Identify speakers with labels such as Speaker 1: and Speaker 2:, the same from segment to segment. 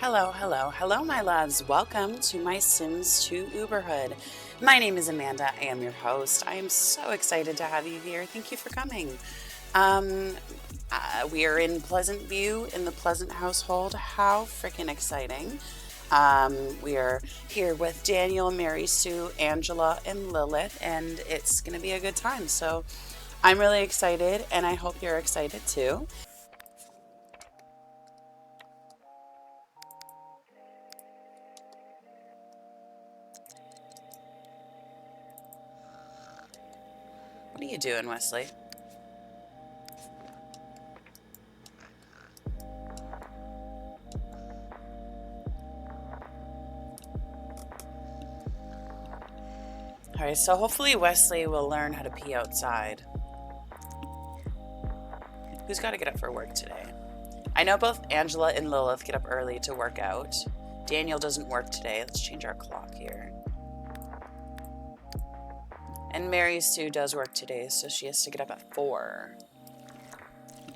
Speaker 1: Hello, hello, hello, my loves. Welcome to my Sims 2 Uberhood. My name is Amanda. I am your host. I am so excited to have you here. Thank you for coming. We are in Pleasant View in the Pleasant household. How freaking exciting. We are here with Daniel, Mary Sue, Angela, and Lilith, and it's going to be a good time. So I'm really excited, and I hope you're excited too. What are you doing, Wesley? All right, so hopefully Wesley will learn how to pee outside. Who's got to get up for work today? I know both Angela and Lilith get up early to work out. Daniel doesn't work today. Let's change our clock here. And Mary Sue does work today, so she has to get up at 4.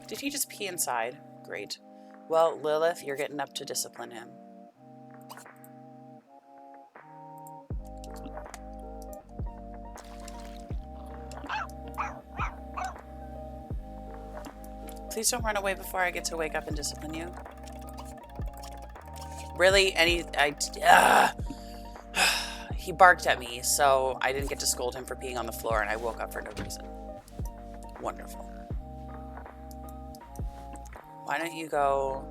Speaker 1: Did he just pee inside? Great. Well, Lilith, you're getting up to discipline him. Please don't run away before I get to wake up and discipline you. Really? He barked at me, so I didn't get to scold him for peeing on the floor, and I woke up for no reason. Wonderful. Why don't you go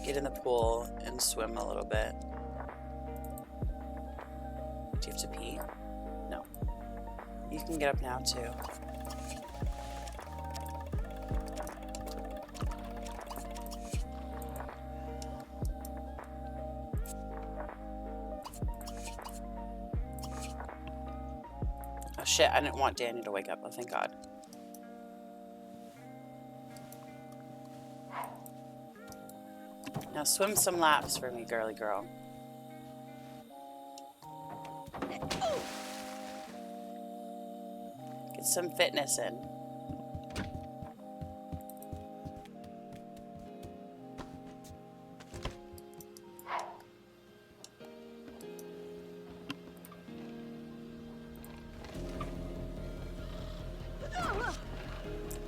Speaker 1: get in the pool and swim a little bit? Do you have to pee? No. You can get up now, too. Oh shit, I didn't want Daniel to wake up. Oh, thank God. Now swim some laps for me, girly girl. Get some fitness in.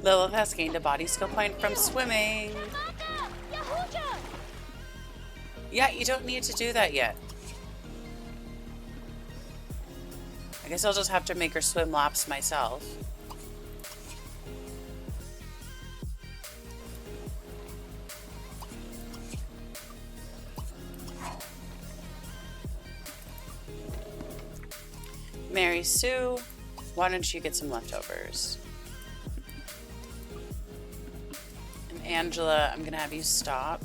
Speaker 1: Lilith has gained a body skill point from swimming. Yeah, you don't need to do that yet. I guess I'll just have to make her swim laps myself. Mary Sue, why don't you get some leftovers? And Angela, I'm gonna have you stop.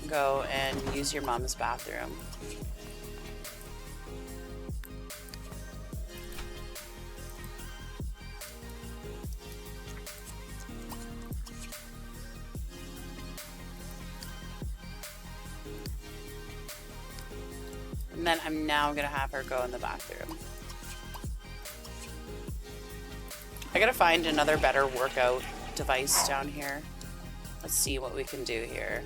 Speaker 1: Go and use your mom's bathroom. And then I'm now gonna have her go in the bathroom. I gotta find another better workout device down here. Let's see what we can do here.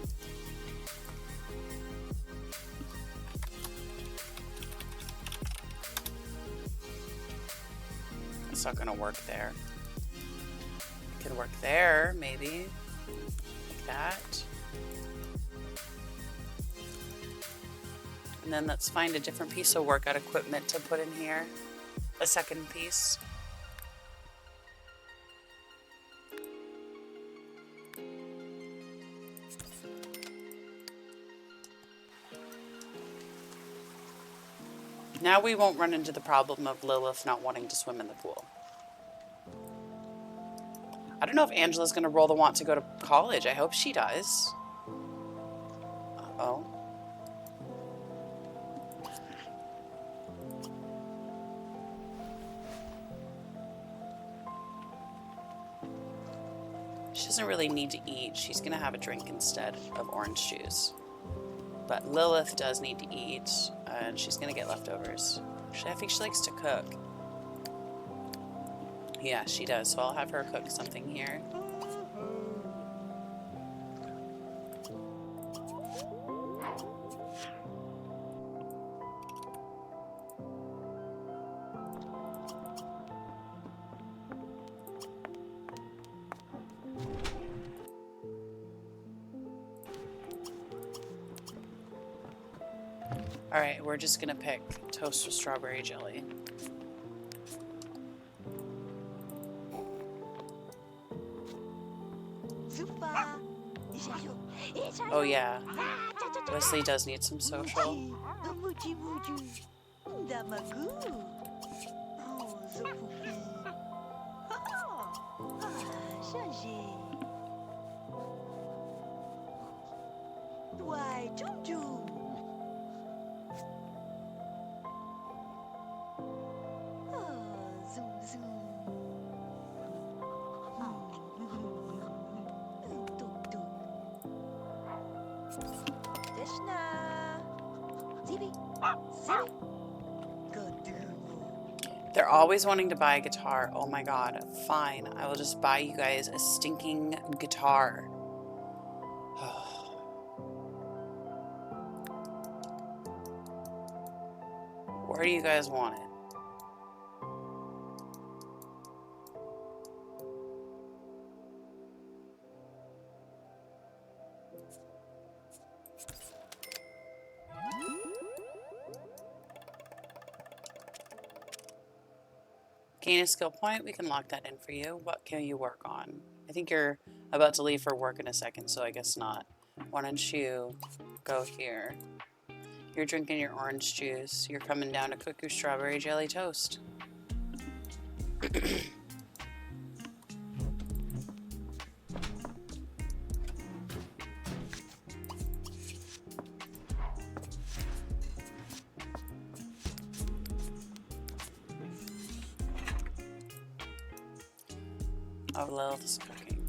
Speaker 1: It's not gonna work there. It could work there, maybe. Like that. And then let's find a different piece of workout equipment to put in here. A second piece. Now we won't run into the problem of Lilith not wanting to swim in the pool. I don't know if Angela's going to roll the want to go to college. I hope she does. Uh-oh. She doesn't really need to eat. She's going to have a drink instead of orange juice. But Lilith does need to eat, and she's going to get leftovers. Actually, I think she likes to cook. Yeah, she does, so I'll have her cook something here. Alright, we're just gonna pick toast with strawberry jelly. Oh yeah, Wesley does need some social. They're always wanting to buy a guitar. Oh my god. Fine. I will just buy you guys a stinking guitar. Where do you guys want it? Gain a skill point. We can lock that in for you. What can you work on? I think you're about to leave for work in a second, so I guess not. Why don't you go here? You're drinking your orange juice. You're coming down to cook your strawberry jelly toast. Oh, Lilith's cooking.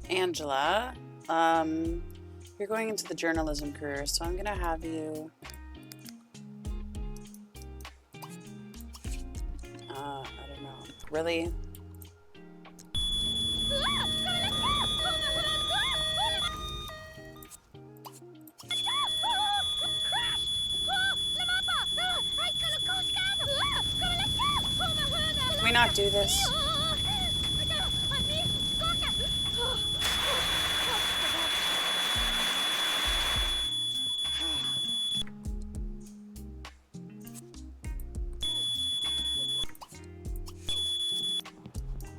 Speaker 1: Angela, you're going into the journalism career, so I'm gonna have you. I don't know. Really? Can we not do this?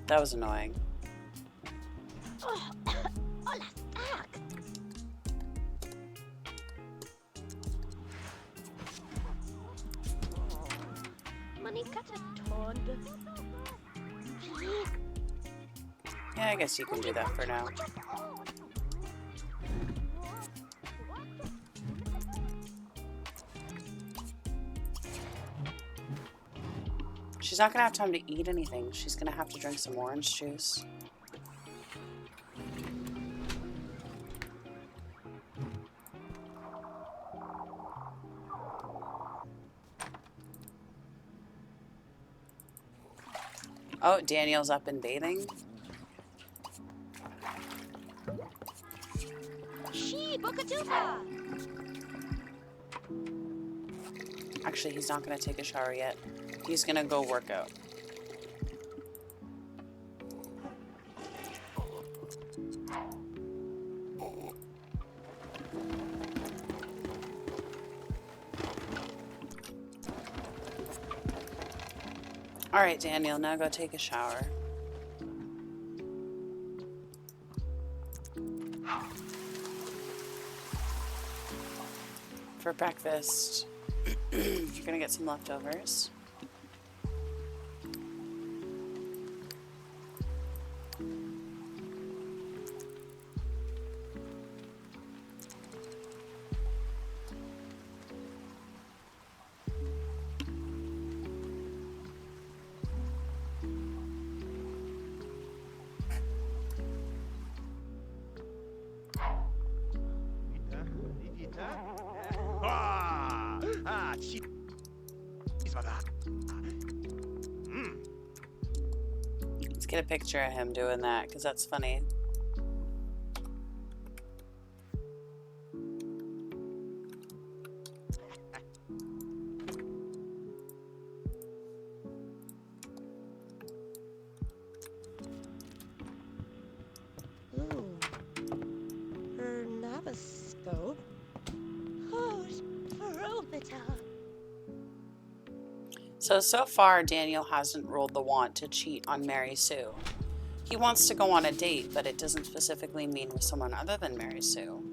Speaker 1: That was annoying. Yeah, I guess you can do that for now. She's not gonna have time to eat anything. She's gonna have to drink some orange juice. Oh, Daniel's up and bathing. Actually, he's not gonna take a shower yet. He's gonna go work out. All right, Daniel, now go take a shower. For breakfast, you're gonna get some leftovers. Let's get a picture of him doing that, because that's funny.
Speaker 2: stethoscope. Who's barometer?
Speaker 1: So far, Daniel hasn't rolled the want to cheat on Mary Sue. He wants to go on a date, but it doesn't specifically mean with someone other than Mary Sue.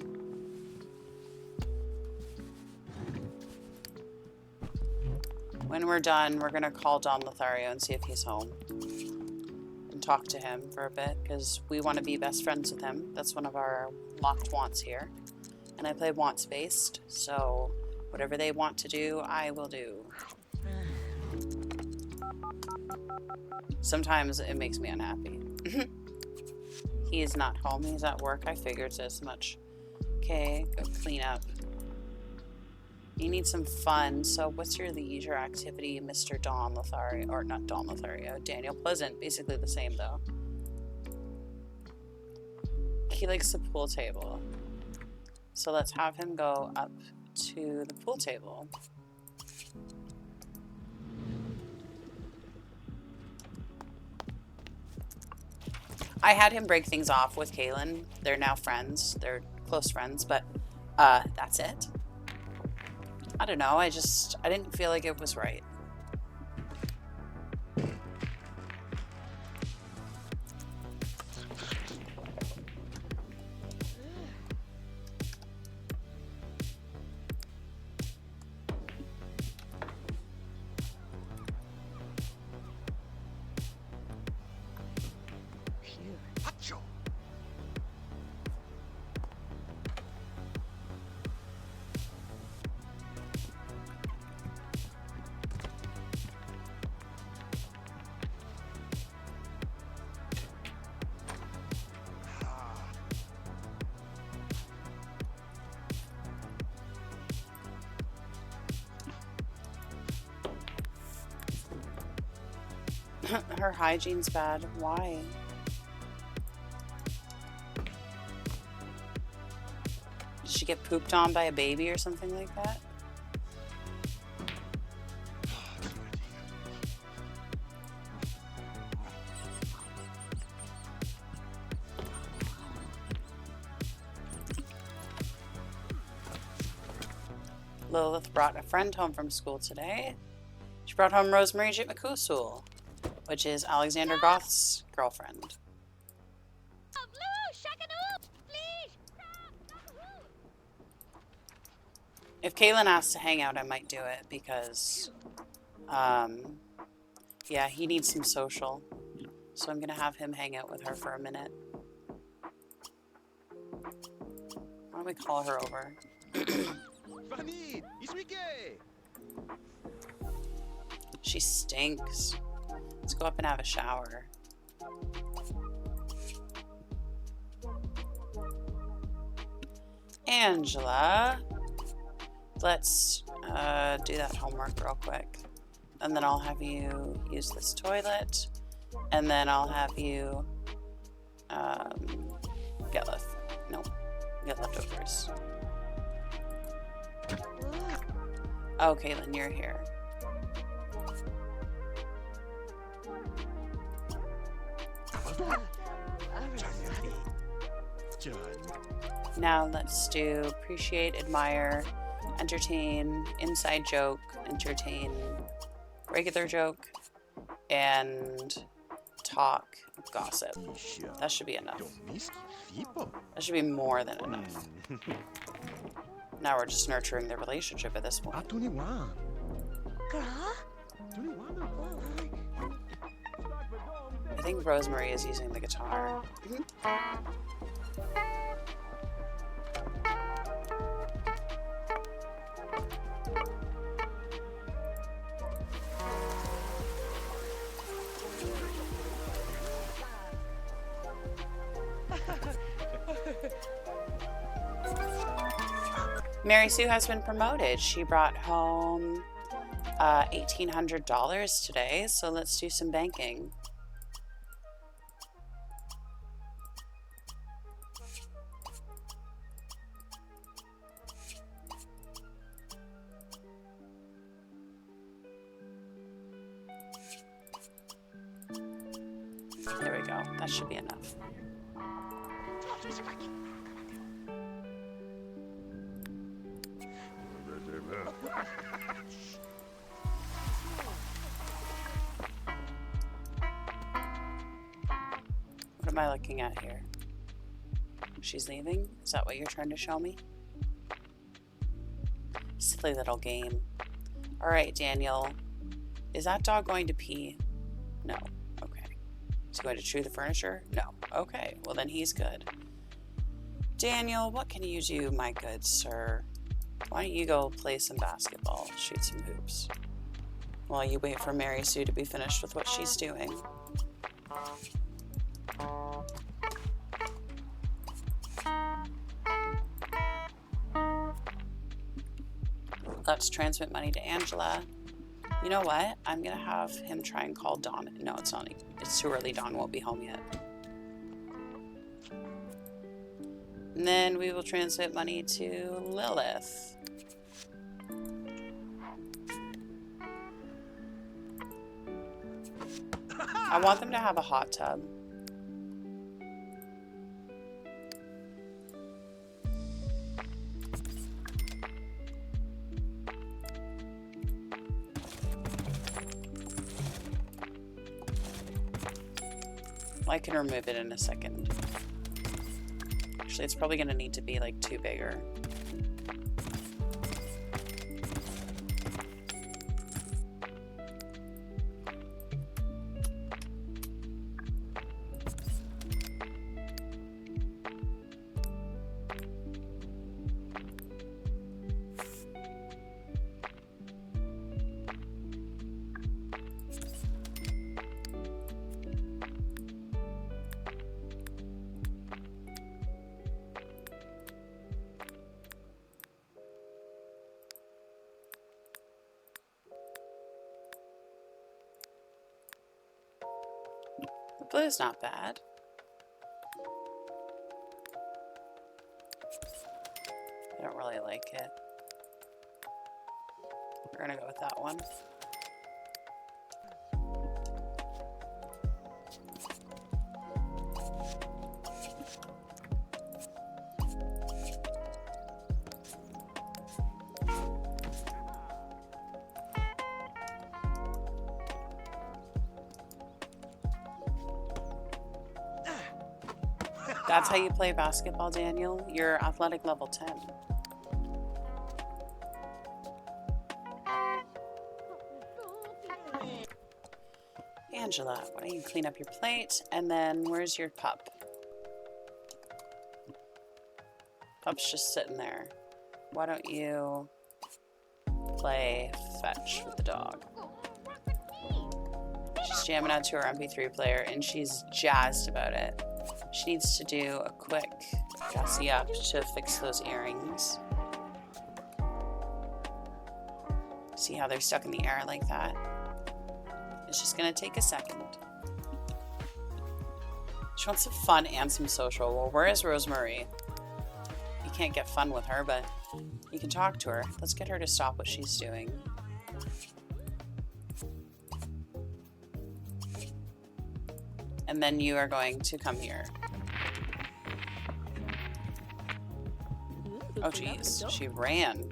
Speaker 1: When we're done, we're going to call Don Lothario and see if he's home. And talk to him for a bit, because we want to be best friends with him. That's one of our locked wants here. And I play wants based, so whatever they want to do, I will do. Sometimes it makes me unhappy. He is not home. He's at work. I figured as much. Okay, go clean up. You need some fun. So what's your leisure activity, Mr. Don Lothario? Or not Don Lothario, Daniel Pleasant. Basically the same, though. He likes the pool table. So let's have him go up to the pool table. I had him break things off with Kaylin. They're now friends. They're close friends, but that's it. I don't know. I didn't feel like it was right. Her hygiene's bad. Why? Did she get pooped on by a baby or something like that? Lilith brought a friend home from school today. She brought home Rosemary J. McCusul, which is Alexander Goth's girlfriend. If Kaylin asks to hang out, I might do it because, yeah, he needs some social. So I'm going to have him hang out with her for a minute. Why don't we call her over? She stinks. Let's go up and have a shower. Angela, let's do that homework real quick. And then I'll have you use this toilet. And then I'll have you get leftovers. Oh, Caitlin, you're here. Now let's do appreciate, admire, entertain, inside joke, entertain, regular joke, and talk, gossip. That should be enough. That should be more than enough. Now we're just nurturing the relationship at this point. I think Rosemary is using the guitar. Mary Sue has been promoted. She brought home $1,800 today, so let's do some banking. There we go. That should be enough. am I looking at here? She's leaving? Is that what you're trying to show me? Silly little game. Alright, Daniel. Is that dog going to pee? No. Okay. Is he going to chew the furniture? No. Okay. Well, then he's good. Daniel, what can you do, my good sir? Why don't you go play some basketball, shoot some hoops, while you wait for Mary Sue to be finished with what she's doing. Let's transmit money to Angela. You know what? I'm gonna have him try and call Dawn. No, it's not. It's too early. Dawn won't be home yet. And then we will transmit money to Lilith. I want them to have a hot tub. I can remove it in a second. Actually, it's probably going to need to be like 2 bigger. Blue's not bad. I don't really like it. We're gonna go with that one. That's how you play basketball, Daniel. You're athletic level 10. Angela, why don't you clean up your plate? And then where's your pup? Pup's just sitting there. Why don't you play fetch with the dog? She's jamming out to her MP3 player and she's jazzed about it. She needs to do a quick gassy up to fix those earrings. See how they're stuck in the air like that? It's just gonna take a second. She wants some fun and some social. Well, where is Rosemary? You can't get fun with her, but you can talk to her. Let's get her to stop what she's doing. And then you are going to come here. Oh geez, she ran.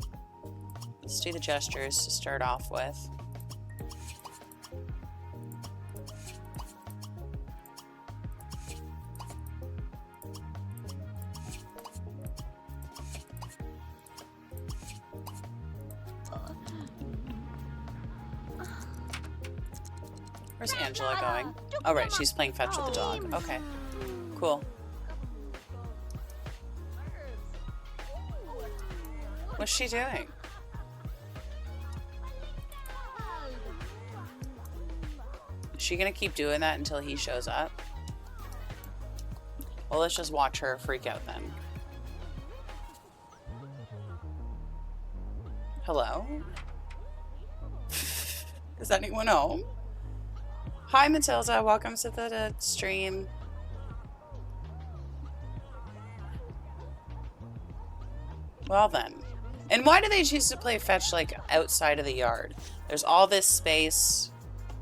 Speaker 1: Let's do the gestures to start off with. Where's Angela going? Oh right, she's playing fetch with the dog. Okay, cool. What's she doing? Is she gonna keep doing that until he shows up? Well, let's just watch her freak out then. Hello? Is anyone home? Hi, Matilda. Welcome to the stream. Well then. And why do they choose to play fetch like outside of the yard? There's all this space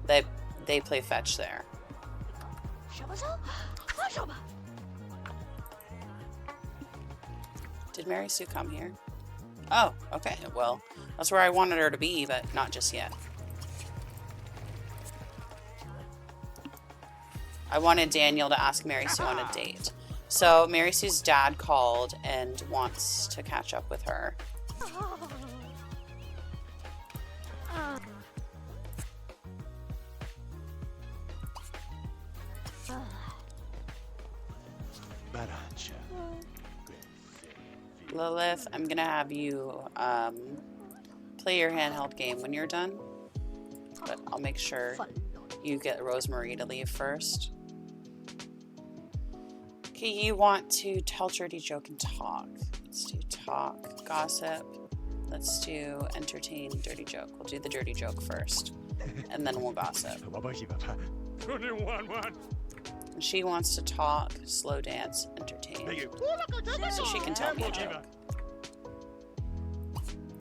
Speaker 1: that they play fetch there. Did Mary Sue come here? Oh, okay. Well, that's where I wanted her to be, but not just yet. I wanted Daniel to ask Mary Sue on a date. So Mary Sue's dad called and wants to catch up with her. Lilith, I'm gonna have you play your handheld game when you're done, but I'll make sure you get Rosemary to leave first. Okay, you want to tell dirty joke and talk. Let's do talk, gossip. Let's do entertain, dirty joke. We'll do the dirty joke first, and then we'll gossip. And she wants to talk, slow dance, entertain. So she can tell me a joke.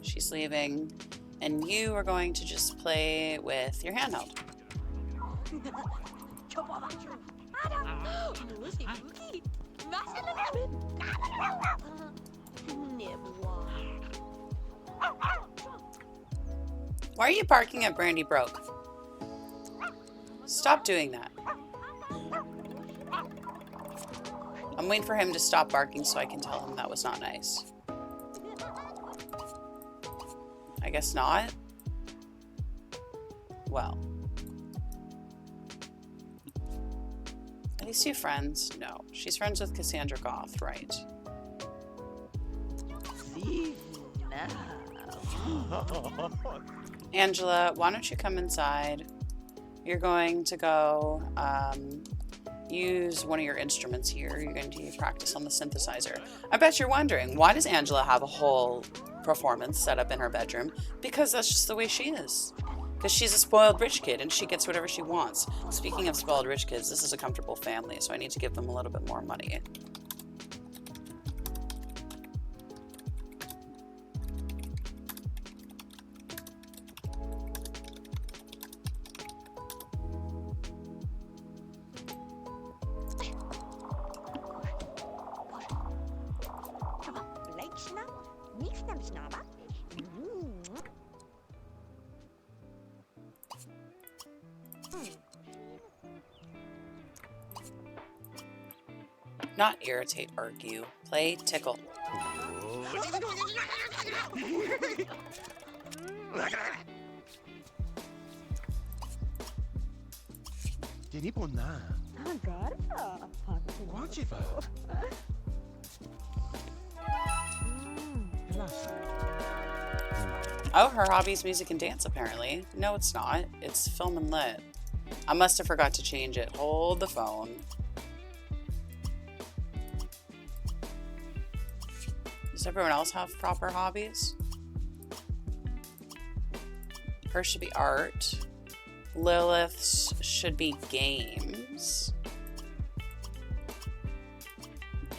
Speaker 1: She's leaving, and you are going to just play with your handheld. Why are you barking at Brandy Broke? Stop doing that. I'm waiting for him to stop barking so I can tell him that was not nice. I guess not. Well. Are these two friends? No. She's friends with Cassandra Goth, right? Angela, why don't you come inside? You're going to go use one of your instruments here. You're going to practice on the synthesizer. I bet you're wondering, why does Angela have a whole performance set up in her bedroom? Because that's just the way she is. Because she's a spoiled rich kid and she gets whatever she wants. Speaking of spoiled rich kids, this is a comfortable family, so I need to give them a little bit more money. Not irritate, argue. Play, tickle. Oh, her hobby's music and dance, apparently. No, it's not. It's film and lit. I must have forgot to change it. Hold the phone. Does everyone else have proper hobbies? Hers should be art. Lilith's should be games.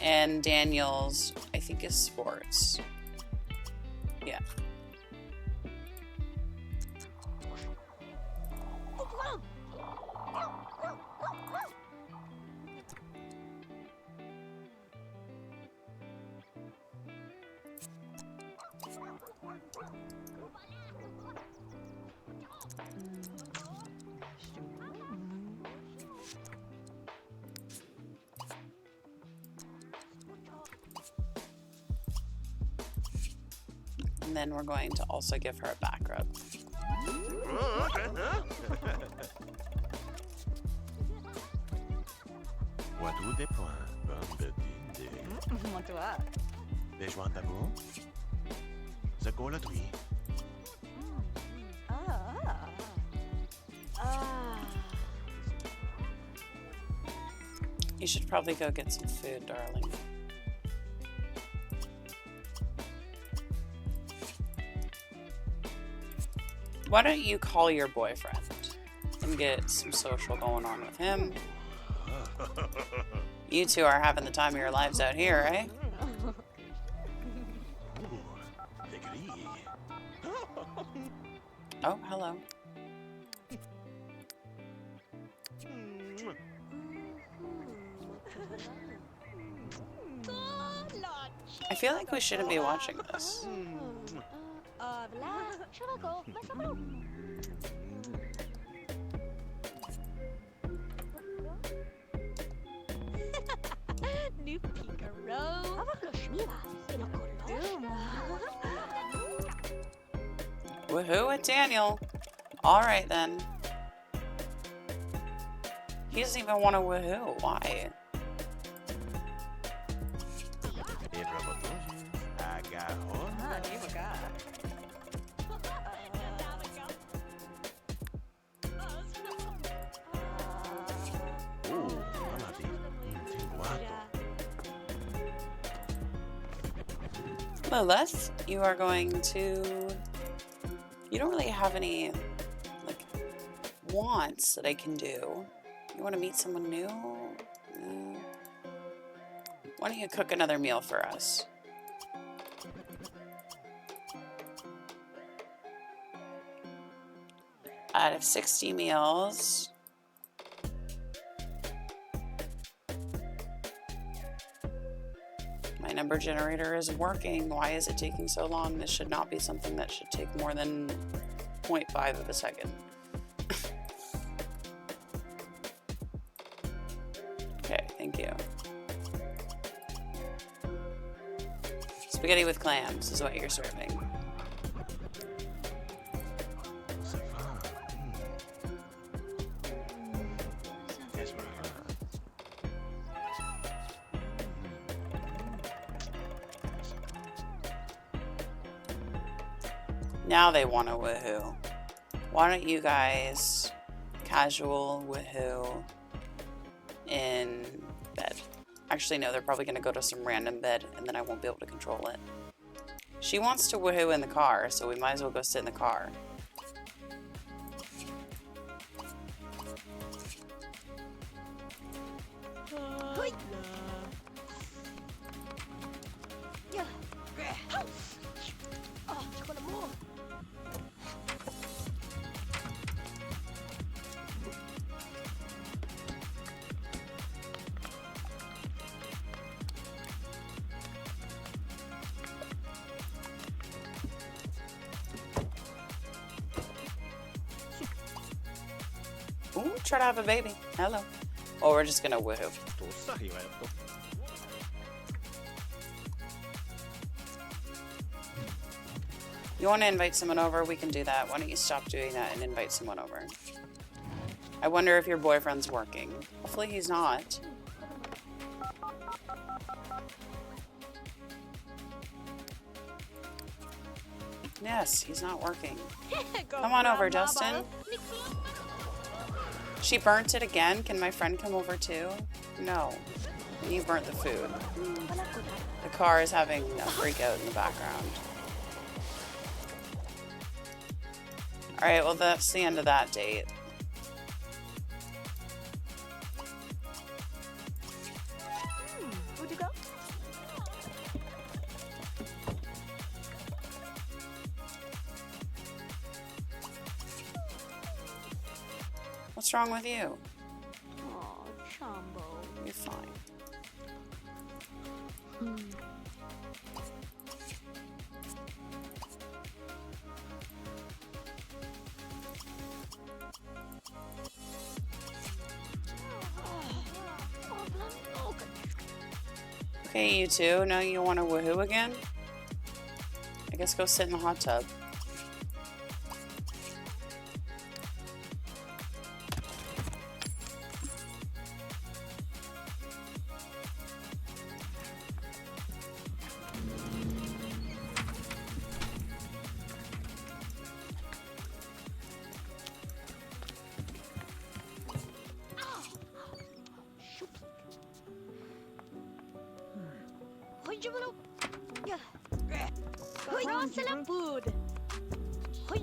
Speaker 1: And Daniel's, I think, is sports. Yeah. And then we're going to also give her a back rub. You should probably go get some food, darling. Why don't you call your boyfriend and get some social going on with him? You two are having the time of your lives out here, eh? Oh, hello. I feel like we shouldn't be watching this. Woohoo at Daniel. Alright then. He doesn't even want to woohoo. Why? Lilith, you are going to... You don't really have any, like, wants that I can do. You want to meet someone new? No. Why don't you cook another meal for us? Out of 60 meals... My number generator is working. Why is it taking so long? This should not be something that should take more than 0.5 of a second. Okay, thank you. Spaghetti with clams is what you're serving. Now they want a woohoo. Why don't you guys casual woohoo in bed? Actually, no, they're probably going to go to some random bed and then I won't be able to control it. She wants to woohoo in the car, so we might as well go sit in the car. Ooh, try to have a baby. Hello. Oh, we're just gonna woohoo. You want to invite someone over? We can do that. Why don't you stop doing that and invite someone over? I wonder if your boyfriend's working. Hopefully he's not. Yes, he's not working. Come on over, Dustin. She burnt it again? Can my friend come over too? No. You burnt the food. The car is having a freak out in the background. Alright, well that's the end of that date.
Speaker 2: Would you go?
Speaker 1: What's wrong with you?
Speaker 2: Oh, Chumbo.
Speaker 1: You're fine. Okay, you two. Now you want to woohoo again? I guess go sit in the hot tub.
Speaker 2: Food. El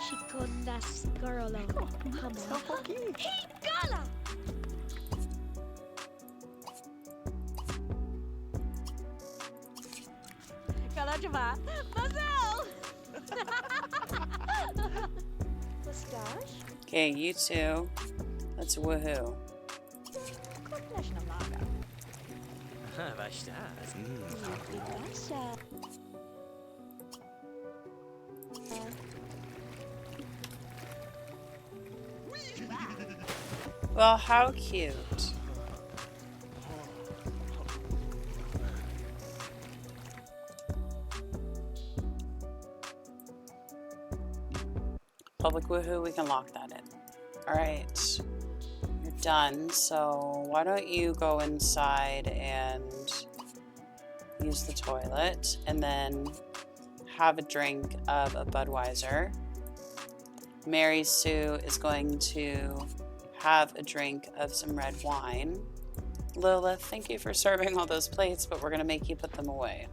Speaker 2: chico nascarolo. Higala. Kalau coba, Marcel. Mustache.
Speaker 1: Okay, you two. Let's woohoo. Well, how cute. Public woohoo, we can lock that in. All right, you're done. So why don't you go inside and use the toilet and then have a drink of a Budweiser. Mary Sue is going to have a drink of some red wine. Lilith, thank you for serving all those plates, but we're going to make you put them away.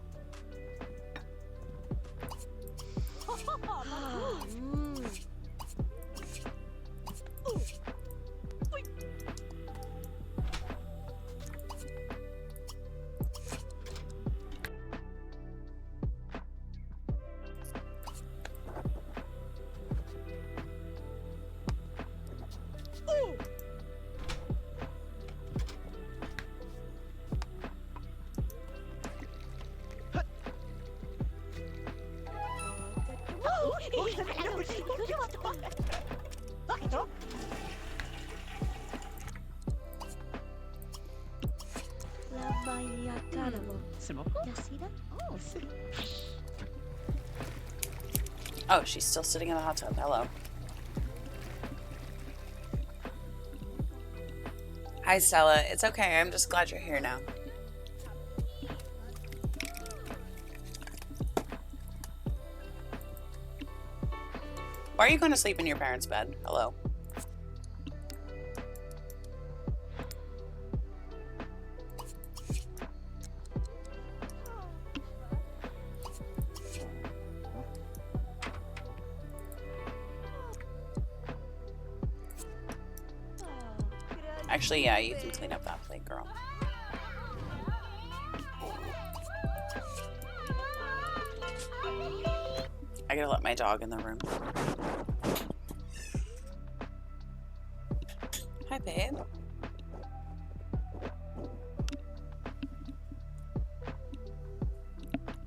Speaker 1: Oh, she's still sitting in the hot tub. Hello. Hi, Stella. It's okay. I'm just glad you're here now. Why are you going to sleep in your parents' bed? Hello. Actually, yeah, you can clean up that plate, girl. I gotta let my dog in the room. Hi, babe.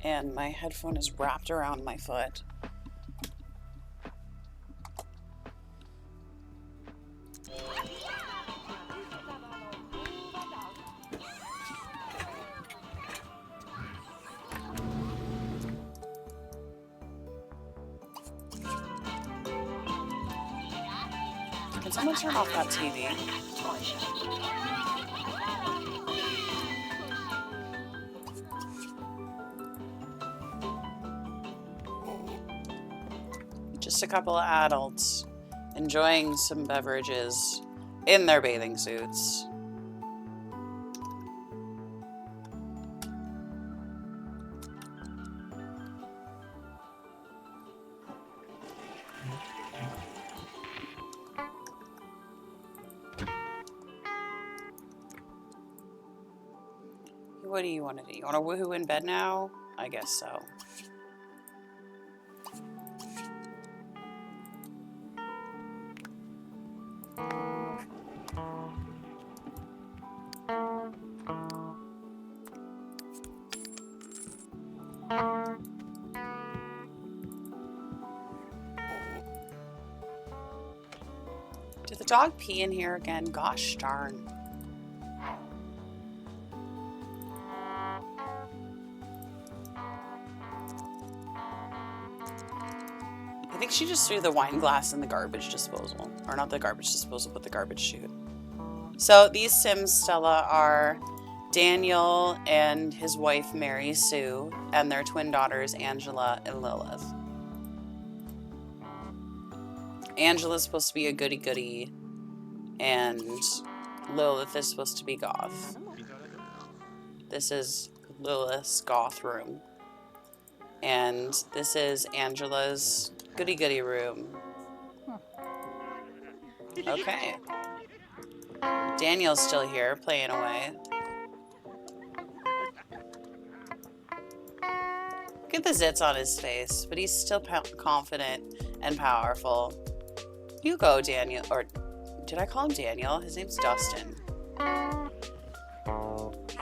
Speaker 1: And my headphone is wrapped around my foot. Can someone turn off that TV? Just a couple of adults enjoying some beverages in their bathing suits. What do you want to do? You want to woohoo in bed now? I guess so. Did the dog pee in here again? Gosh darn. I think she just threw the wine glass in the garbage disposal. Or not the garbage disposal, but the garbage chute. So these Sims, Stella, are Daniel and his wife, Mary Sue, and their twin daughters, Angela and Lilith. Angela's supposed to be a goody-goody, and Lilith is supposed to be goth. This is Lilith's goth room. And this is Angela's goody-goody room. Okay. Daniel's still here, playing away. Look at the zits on his face, but he's still confident and powerful. You go, Daniel. Or did I call him Daniel? His name's Dustin.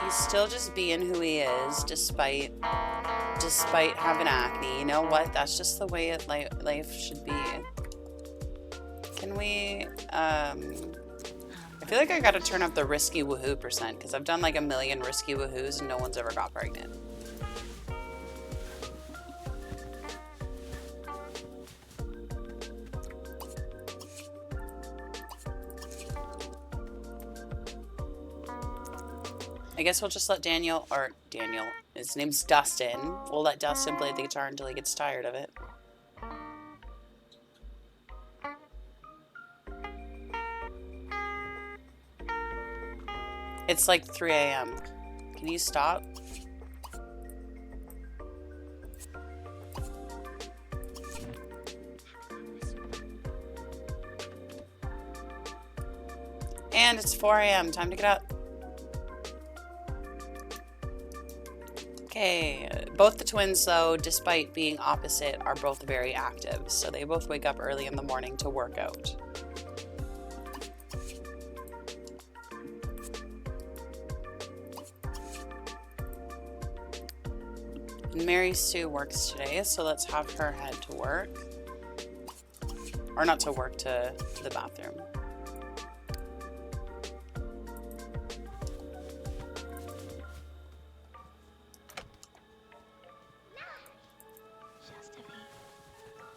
Speaker 1: He's still just being who he is, despite having acne. You know what? That's just the way life should be. Can we, if feel like I gotta turn up the risky woohoo percent because I've done like a million risky woohoos and no one's ever got pregnant. I guess we'll just let Daniel, his name's Dustin. We'll let Dustin play the guitar until he gets tired of it. It's like 3 a.m. Can you stop? And it's 4 a.m. Time to get up. Okay, both the twins, though, despite being opposite, are both very active. So they both wake up early in the morning to work out. And Mary Sue works today, so let's have her head to work. Or not to work, to the bathroom.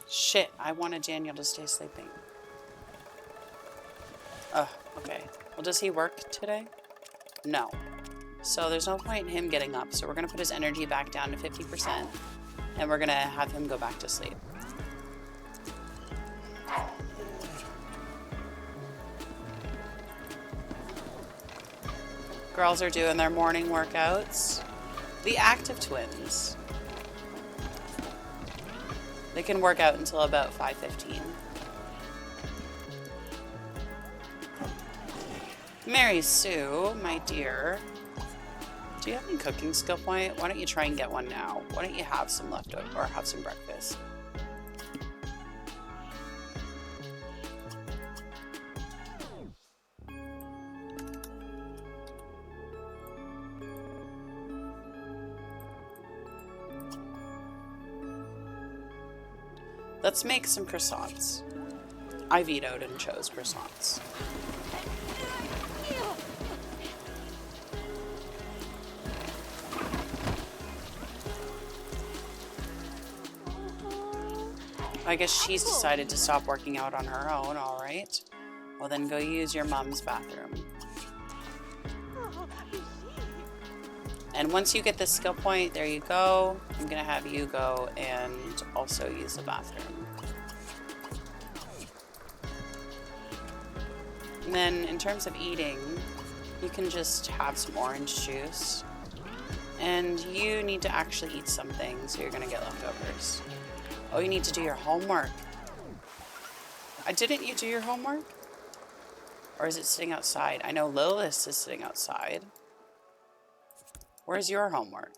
Speaker 1: Shit, I wanted Daniel to stay sleeping. Oh, okay. Well, does he work today? No. So there's no point in him getting up. So we're going to put his energy back down to 50%. And we're going to have him go back to sleep. Girls are doing their morning workouts. The active twins. They can work out until about 5:15. Mary Sue, my dear, do you have any cooking skill point? Why don't you try and get one now? Why don't you have some leftover or have some breakfast? Let's make some croissants. I vetoed and chose croissants. I guess she's decided to stop working out on her own, all right. Well, then go use your mom's bathroom. And once you get this skill point, there you go. I'm gonna have you go and also use the bathroom. And then in terms of eating, you can just have some orange juice. And you need to actually eat something, so you're gonna get leftovers. Oh, you need to do your homework. Didn't you do your homework? Or is it sitting outside? I know Lilith is sitting outside. Where's your homework?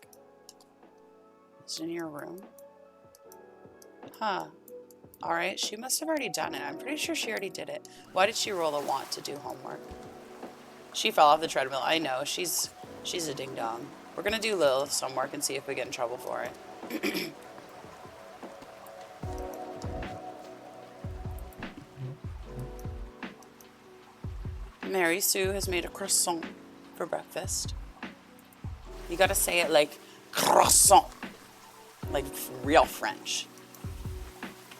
Speaker 1: Is it in your room? Huh. Alright, she must have already done it. I'm pretty sure she already did it. Why did she roll a want to do homework? She fell off the treadmill. I know, she's a ding-dong. We're gonna do Lilith's homework and see if we get in trouble for it. Mary Sue has made a croissant for breakfast. You gotta say it like croissant, like real French.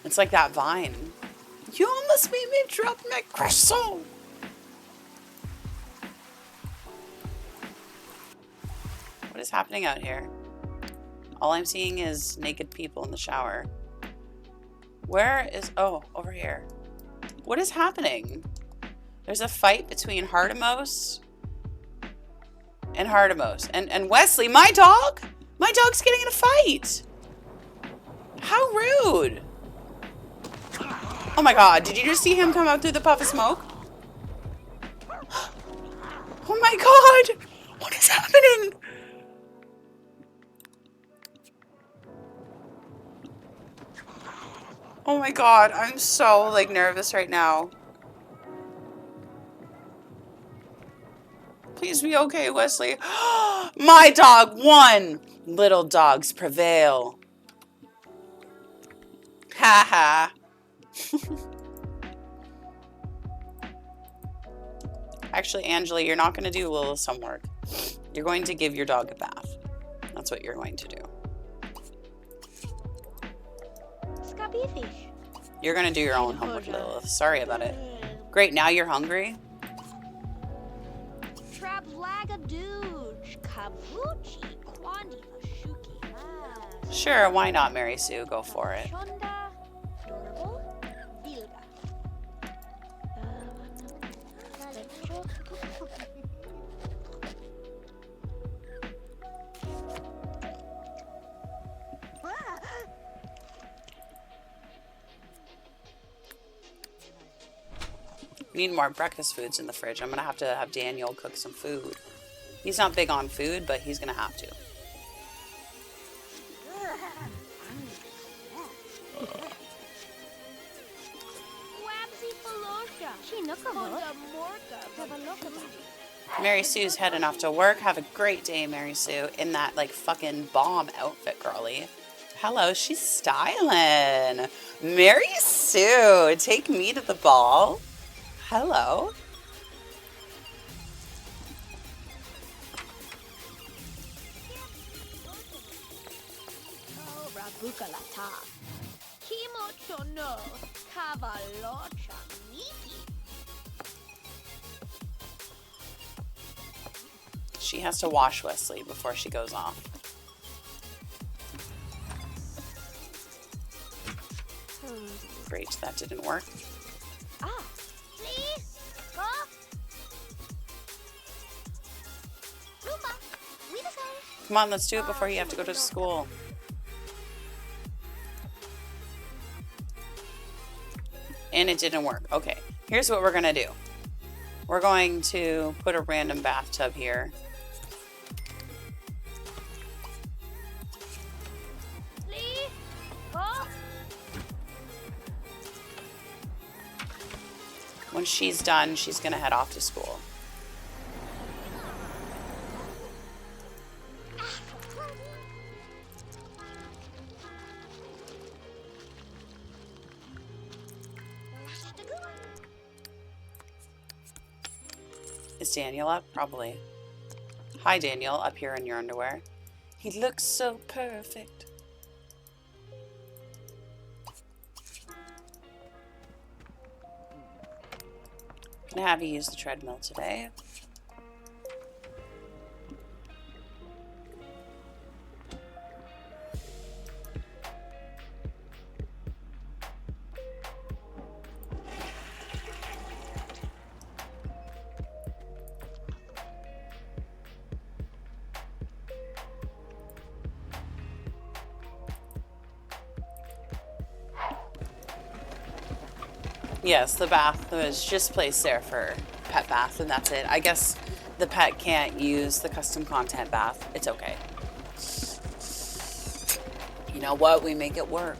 Speaker 1: It's like that Vine. You almost made me drop my croissant. What is happening out here? All I'm seeing is naked people in the shower. Where is, oh, over here. What is happening? There's a fight between Hardamos and Hardamos. And Wesley, my dog? My dog's getting in a fight. How rude. Oh my god, did you just see him come out through the puff of smoke? Oh my god, what is happening? Oh my god, I'm so like nervous right now. Please be okay, Wesley. My dog won. Little dogs prevail. Ha ha. Actually, Angela, you're not going to do Lilith's homework. You're going to give your dog a bath. That's what you're going to do.
Speaker 2: Scabby fish.
Speaker 1: You're going to do your own homework, Lilith. Sorry about it. Great, now you're hungry?
Speaker 2: Trap lagadooch. Kavuchi. Kwandi Vashuki.
Speaker 1: Sure, why not, Mary Sue? Go for it.
Speaker 2: Shonda. Dorable. Vilga.
Speaker 1: We need more breakfast foods in the fridge. I'm going to have Daniel cook some food. He's not big on food, but he's going to have to. Mary Sue's heading off to work. Have a great day, Mary Sue. In that, like, fucking bomb outfit, girly. Hello, she's styling. Mary Sue, take me to the ball. Hello.
Speaker 2: Rabukalata. Kimochono. Kavalocha. Niki.
Speaker 1: She has to wash Wesley before she goes off. Great, that didn't work.
Speaker 2: Ah, please. Go. Rumba. We the same.
Speaker 1: Come on, let's do it before you have to go to school. And it didn't work. Okay, here's what we're gonna do. We're going to put a random bathtub here.
Speaker 2: Please. Go.
Speaker 1: When she's done, she's gonna head off to school. Is Daniel up? Probably. Hi, Daniel, up here in your underwear. He looks so perfect. Gonna have you use the treadmill today. Yes, the bath was just placed there for pet bath, and that's it. I guess the pet can't use the custom content bath. It's okay. You know what? We make it work.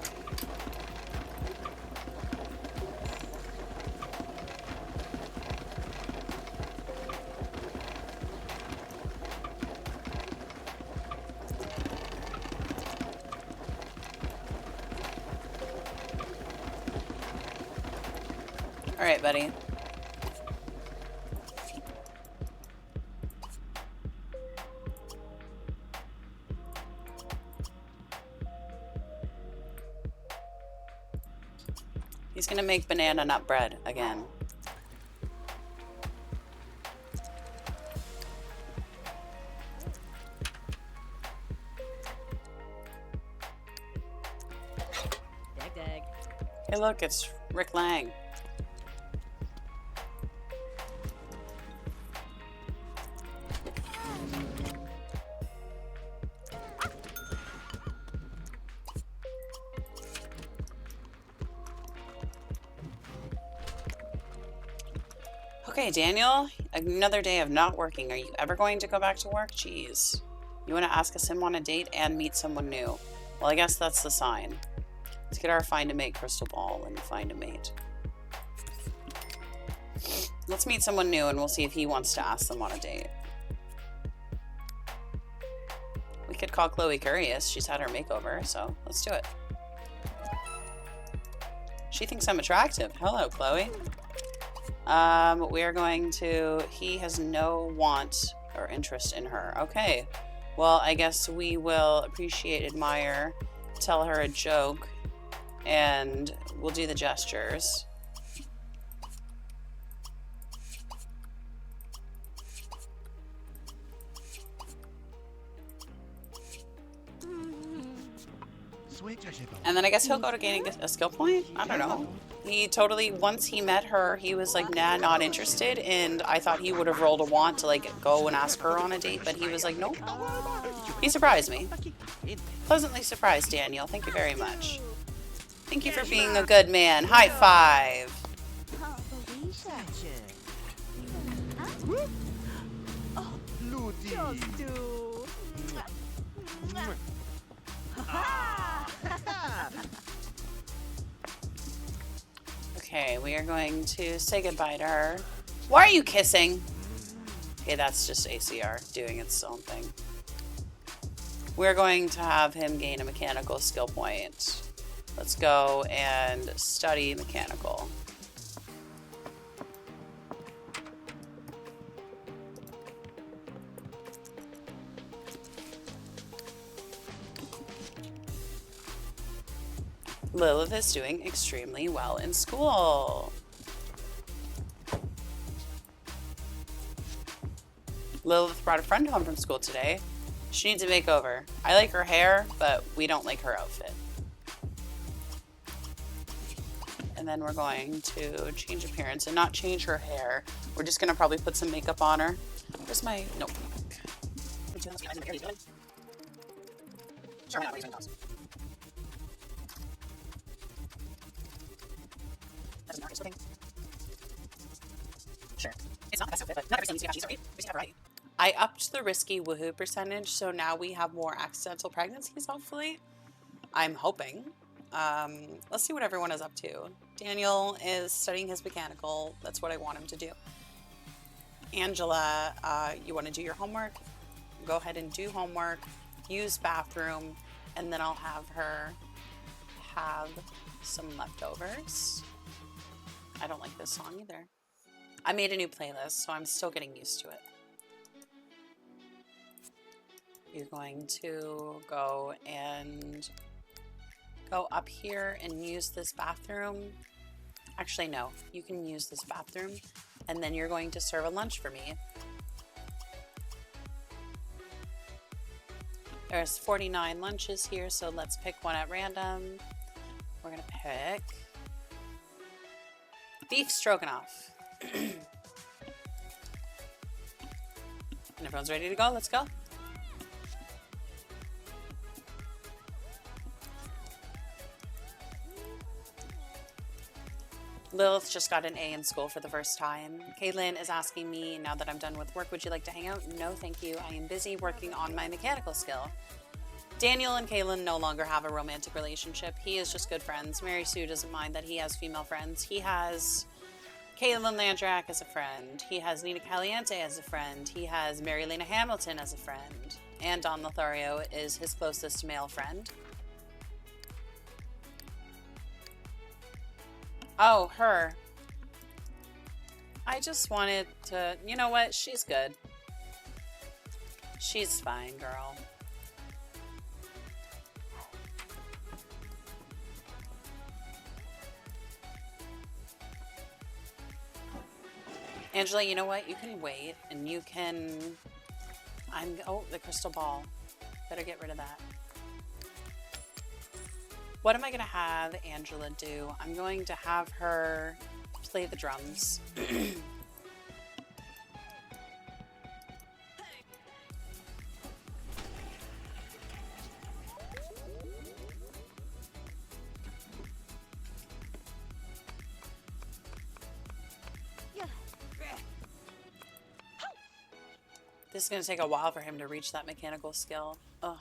Speaker 1: All right, buddy. He's gonna make banana nut bread again.
Speaker 2: Dag dag.
Speaker 1: Hey, look, it's Rick Lang. Okay, Daniel, another day of not working. Are you ever going to go back to work? Jeez. You want to ask a sim on a date and meet someone new? Well, I guess that's the sign. Let's get our find a mate crystal ball and find a mate. Let's meet someone new and we'll see if he wants to ask them on a date. We could call Chloe curious. She's had her makeover, so let's do it. She thinks I'm attractive. Hello, Chloe. We are going to... He has no want or interest in her. Okay. Well, I guess we will appreciate, admire, tell her a joke, and we'll do the gestures. And then I guess he'll go to gaining a skill point? I don't know. He totally, once he met her, he was like, nah, not interested. And I thought he would have rolled a want to like go and ask her on a date, but he was like, nope. He surprised me. Pleasantly surprised, Daniel. Thank you very much. Thank you for being a good man. High five. Okay, we are going to say goodbye to her. Why are you kissing? Okay, that's just ACR doing its own thing. We're going to have him gain a mechanical skill point. Let's go and study mechanical. Lilith is doing extremely well in school. Lilith brought a friend home from school today. She needs a makeover. I like her hair, but we don't like her outfit. And then we're going to change appearance and not change her hair. We're just going to probably put some makeup on her. Where's my notebook? Sure, it's not the best outfit, but not everything needs to be fashion, so we just have variety. I upped the risky woohoo percentage, so now we have more accidental pregnancies, hopefully. I'm hoping. Let's see what everyone is up to. Daniel is studying his mechanical. That's what I want him to do. Angela, you want to do your homework? Go ahead and do homework. Use bathroom, and then I'll have her have some leftovers. I don't like this song either. I made a new playlist, so I'm still getting used to it. You're going to go up here and use this bathroom. Actually, no, you can use this bathroom, and then you're going to serve a lunch for me. There's 49 lunches here, so let's pick one at random. We're gonna pick beef stroganoff. And everyone's ready to go. Let's go. Lilith just got an A in school for the first time. Kaylin is asking me, now that I'm done with work, would you like to hang out? No, thank you. I am busy working on my mechanical skill. Daniel and Kaylin no longer have a romantic relationship. He is just good friends. Mary Sue doesn't mind that he has female friends. He has Kaylin Landrak as a friend. He has Nina Caliente as a friend. He has Mary Lena Hamilton as a friend. And Don Lothario is his closest male friend. Oh, her. I just wanted to... You know what? She's good. She's fine, girl. Angela, you know what? You can wait, and you can... Oh, the crystal ball. Better get rid of that. What am I going to have Angela do? I'm going to have her play the drums. This is going to take a while for him to reach that mechanical skill. Ugh.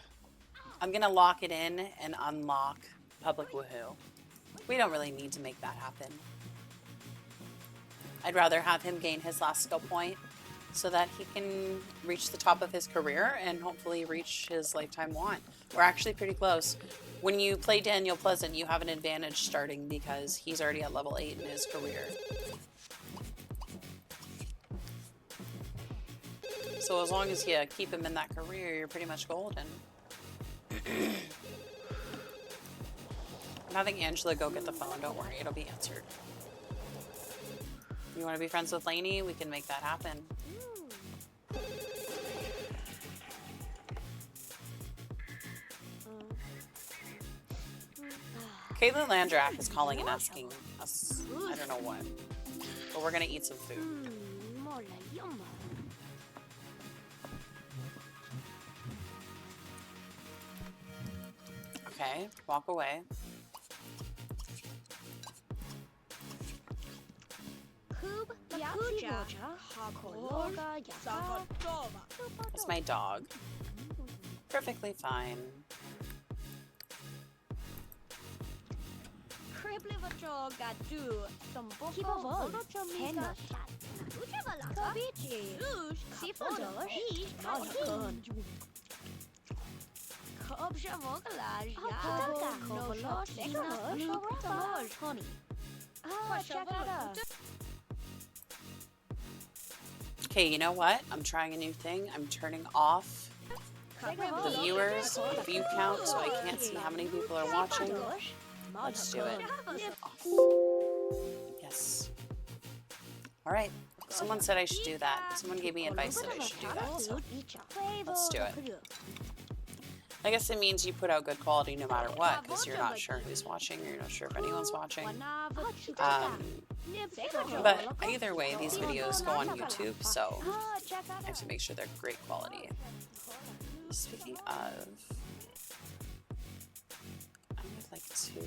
Speaker 1: I'm going to lock it in and unlock public woohoo. We don't really need to make that happen. I'd rather have him gain his last skill point so that he can reach the top of his career and hopefully reach his lifetime want. We're actually pretty close. When you play Daniel Pleasant, you have an advantage starting because he's already at level 8 in his career. So as long as you keep him in that career, you're pretty much golden. I'm having Angela go get the phone. Don't worry, it'll be answered. You want to be friends with Lainey? We can make that happen. Caitlin Landrak is calling and asking us, I don't know what, but we're gonna eat some food. Okay, walk away. That's my dog. Perfectly fine. Okay, you know what? I'm trying a new thing. I'm turning off the viewers, the view count, so I can't see how many people are watching. Let's do it. Off. Yes. All right. Someone said I should do that. Someone gave me advice that I should do that, so let's do it. I guess it means you put out good quality no matter what, because you're not sure who's watching, or you're not sure if anyone's watching. But either way, these videos go on YouTube, so I have to make sure they're great quality. Speaking of, I would like to...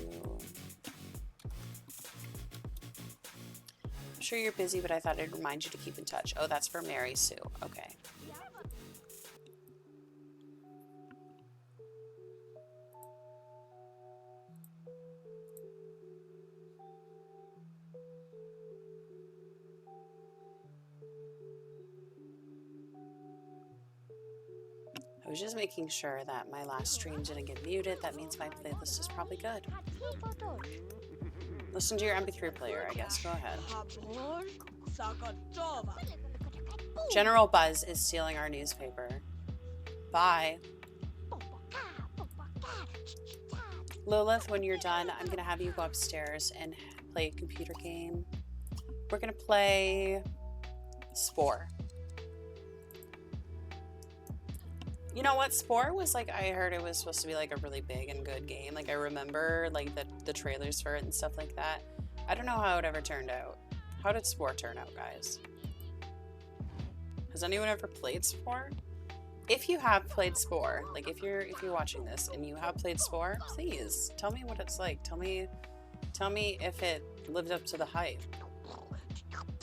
Speaker 1: I'm sure you're busy, but I thought I'd remind you to keep in touch. Oh, that's for Mary Sue. Okay. I was just making sure that my last stream didn't get muted. That means my playlist is probably good. Listen to your MP3 player, I guess. Go ahead. General Buzz is stealing our newspaper. Bye. Lilith, when you're done, I'm going to have you go upstairs and play a computer game. We're going to play Spore. You know what? Spore was like, I heard it was supposed to be like a really big and good game. Like I remember like the trailers for it and stuff like that. I don't know how it ever turned out. How did Spore turn out, guys? Has anyone ever played Spore? If you have played Spore, like if you're watching this and you have played Spore, please tell me what it's like. Tell me if it lived up to the hype.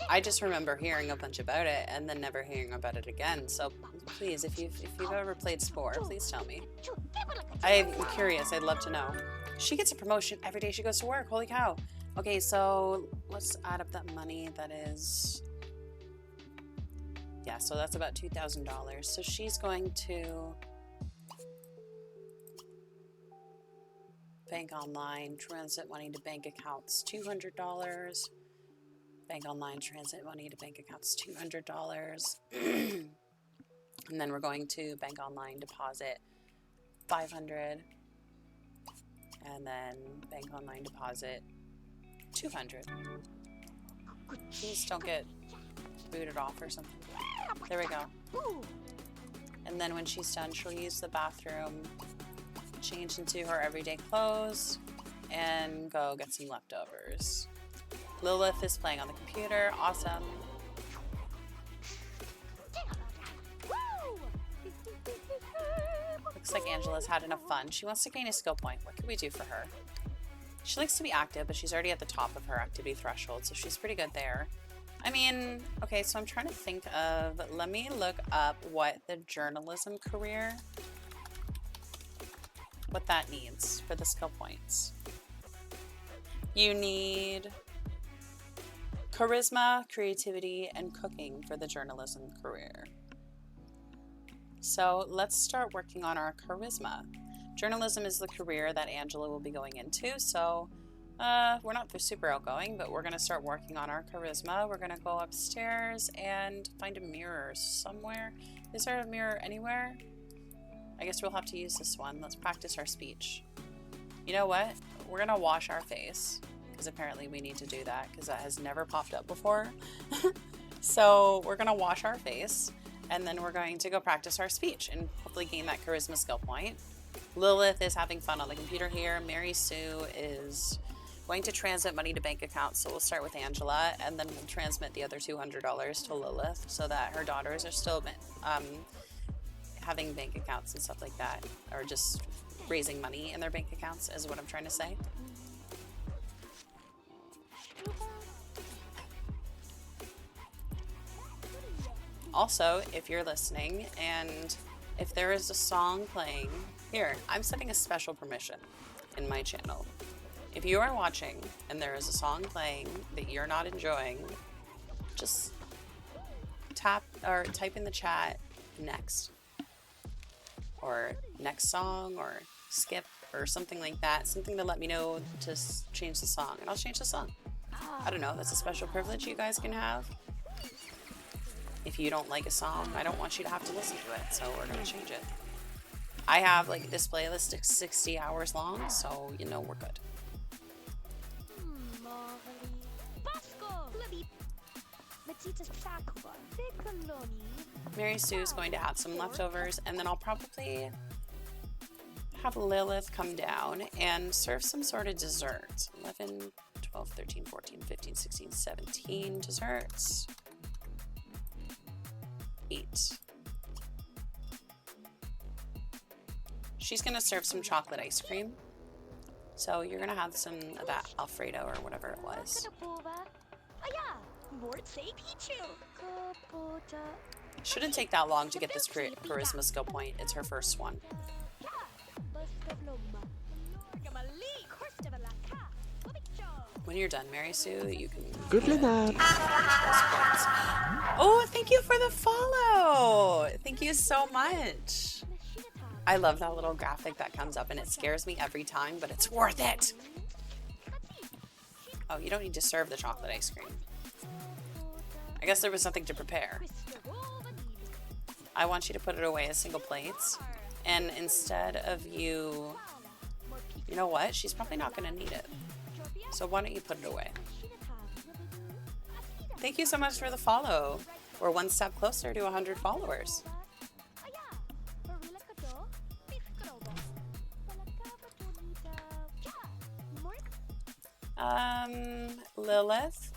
Speaker 1: I just remember hearing a bunch about it and then never hearing about it again. So please, if you've ever played Spore, please tell me. I'm curious. I'd love to know. She gets a promotion every day she goes to work. Holy cow. Okay, so let's add up that money. That is... Yeah, so that's about $2,000. So she's going to... Bank online, transit money to bank accounts, $200. Bank online, transit money to bank accounts, $200. And then we're going to bank online, deposit $500. And then bank online, deposit $200. Please don't get booted off or something. There we go. And then when she's done, she'll use the bathroom, change into her everyday clothes, and go get some leftovers. Lilith is playing on the computer. Awesome. Looks like Angela's had enough fun. She wants to gain a skill point. What can we do for her? She likes to be active, but she's already at the top of her activity threshold, so she's pretty good there. I mean, okay, so I'm trying to think of, let me look up what the journalism career, what that needs for the skill points. You need charisma, creativity, and cooking for the journalism career. So let's start working on our charisma. Journalism is the career that Angela will be going into, so We're not super outgoing, but we're gonna start working on our charisma. We're gonna go upstairs and find a mirror somewhere. Is there a mirror anywhere? I guess we'll have to use this one. Let's practice our speech. You know what? We're gonna wash our face, because apparently we need to do that, because that has never popped up before. So we're gonna wash our face, and then we're going to go practice our speech and hopefully gain that charisma skill point. Lilith is having fun on the computer here. Mary Sue is going to transmit money to bank accounts, so we'll start with Angela, and then we'll transmit the other $200 to Lilith so that her daughters are still having bank accounts and stuff like that, or just raising money in their bank accounts is what I'm trying to say. Also, if you're listening and if there is a song playing, here, I'm setting a special permission in my channel. If you are watching and there is a song playing that you're not enjoying, just tap or type in the chat next, or next song, or skip, or something like that, something to let me know to change the song, and I'll change the song. I don't know, that's a special privilege you guys can have. If you don't like a song, I don't want you to have to listen to it, so we're gonna change it. I have like this playlist is 60 hours long, so you know we're good. Mary Sue's going to have some leftovers, and then I'll probably have Lilith come down and serve some sort of dessert. 11, 12, 13, 14, 15, 16, 17 desserts. 8. She's gonna serve some chocolate ice cream. So you're gonna have some of that Alfredo or whatever it was. Shouldn't take that long to get this charisma skill point. It's her first one. When you're done, Mary Sue, you can...
Speaker 3: Good enough.
Speaker 1: Oh, thank you for the follow. Thank you so much. I love that little graphic that comes up, and it scares me every time, but it's worth it. Oh, you don't need to serve the chocolate ice cream. I guess there was nothing to prepare. I want you to put it away as single plates, and instead of you know what? She's probably not going to need it. So why don't you put it away? Thank you so much for the follow. We're one step closer to 100 followers. Lilith,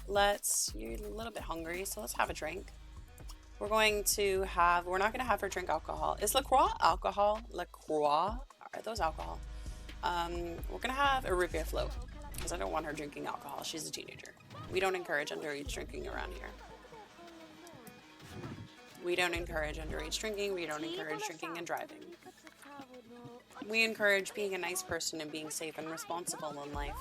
Speaker 1: you're a little bit hungry, so let's have a drink. We're not gonna have her drink alcohol. Is LaCroix alcohol? LaCroix, are those alcohol? We're gonna have a root beer float, because I don't want her drinking alcohol. She's a teenager. We don't encourage underage drinking around here. We don't encourage underage drinking. We don't encourage drinking and driving. We encourage being a nice person and being safe and responsible in life.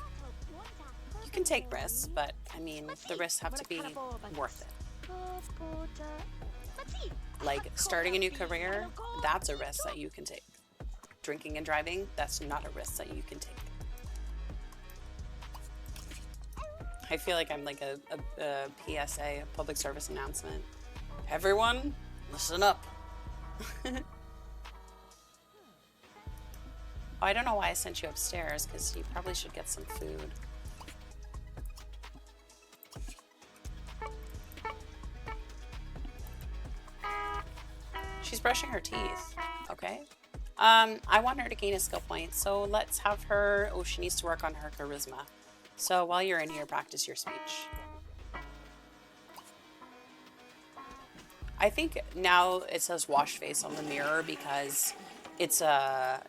Speaker 1: You can take risks, but I mean, the risks have to be worth it. Like starting a new career, that's a risk that you can take. Drinking and driving, that's not a risk that you can take. I feel like I'm like a PSA, a public service announcement. Everyone, listen up. Oh, I don't know why I sent you upstairs, because you probably should get some food. She's brushing her teeth, okay? I want her to gain a skill point, so let's have her... Oh, she needs to work on her charisma. So while you're in here, practice your speech. I think now it says wash face on the mirror because it's a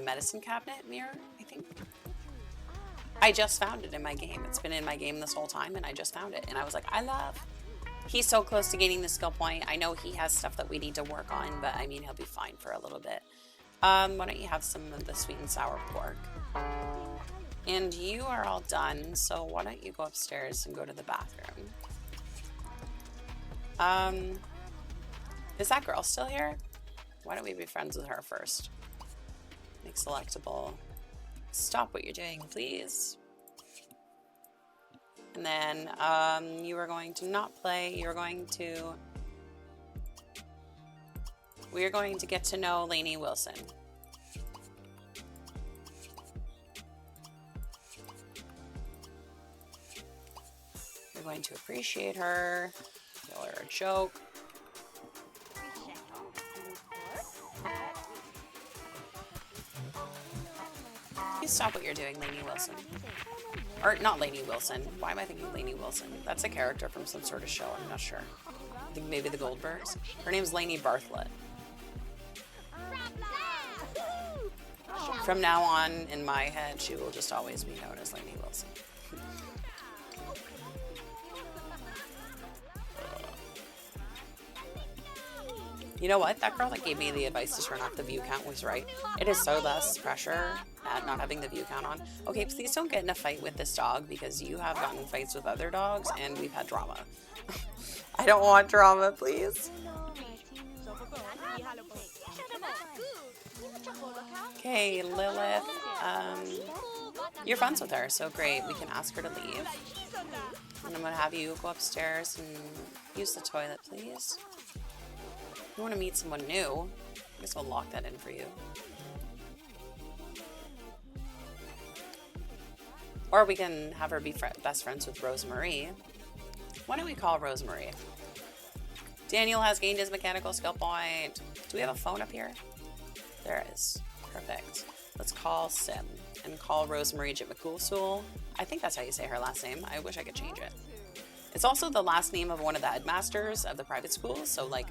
Speaker 1: medicine cabinet mirror, I think. I just found it in my game. It's been in my game this whole time, and I just found it. And I was like, he's so close to gaining the skill point. I know he has stuff that we need to work on, but I mean, he'll be fine for a little bit. Why don't you have some of the sweet and sour pork? And you are all done, so why don't you go upstairs and go to the bathroom? Is that girl still here? Why don't we be friends with her first? Make selectable. Stop what you're doing, please. And then you are going to not play. We are going to get to know Lainey Wilson. We're going to appreciate her, tell her a joke. Please stop what you're doing, Lainey Wilson. Or not Lainey Wilson. Why am I thinking Lainey Wilson? That's a character from some sort of show. I'm not sure. I think maybe the Goldbergs. Her name's Lainey Bartlett. From now on, in my head, she will just always be known as Lainey Wilson. You know what? That girl that gave me the advice to turn off the view count was right. It is so less pressure at not having the view count on. Okay, please don't get in a fight with this dog because you have gotten in fights with other dogs and we've had drama. I don't want drama, please. Okay, Lilith. You're friends with her, so great. We can ask her to leave. And I'm going to have you go upstairs and use the toilet, please. You want to meet someone new? I guess we'll lock that in for you. Or we can have her be best friends with Rosemarie. Why don't we call Rosemarie? Daniel has gained his mechanical skill point. Do we have a phone up here? There is. Perfect. Let's call Sim and call Rosemarie Jitmakulsul. I think that's how you say her last name. I wish I could change it. It's also the last name of one of the headmasters of the private schools, so like,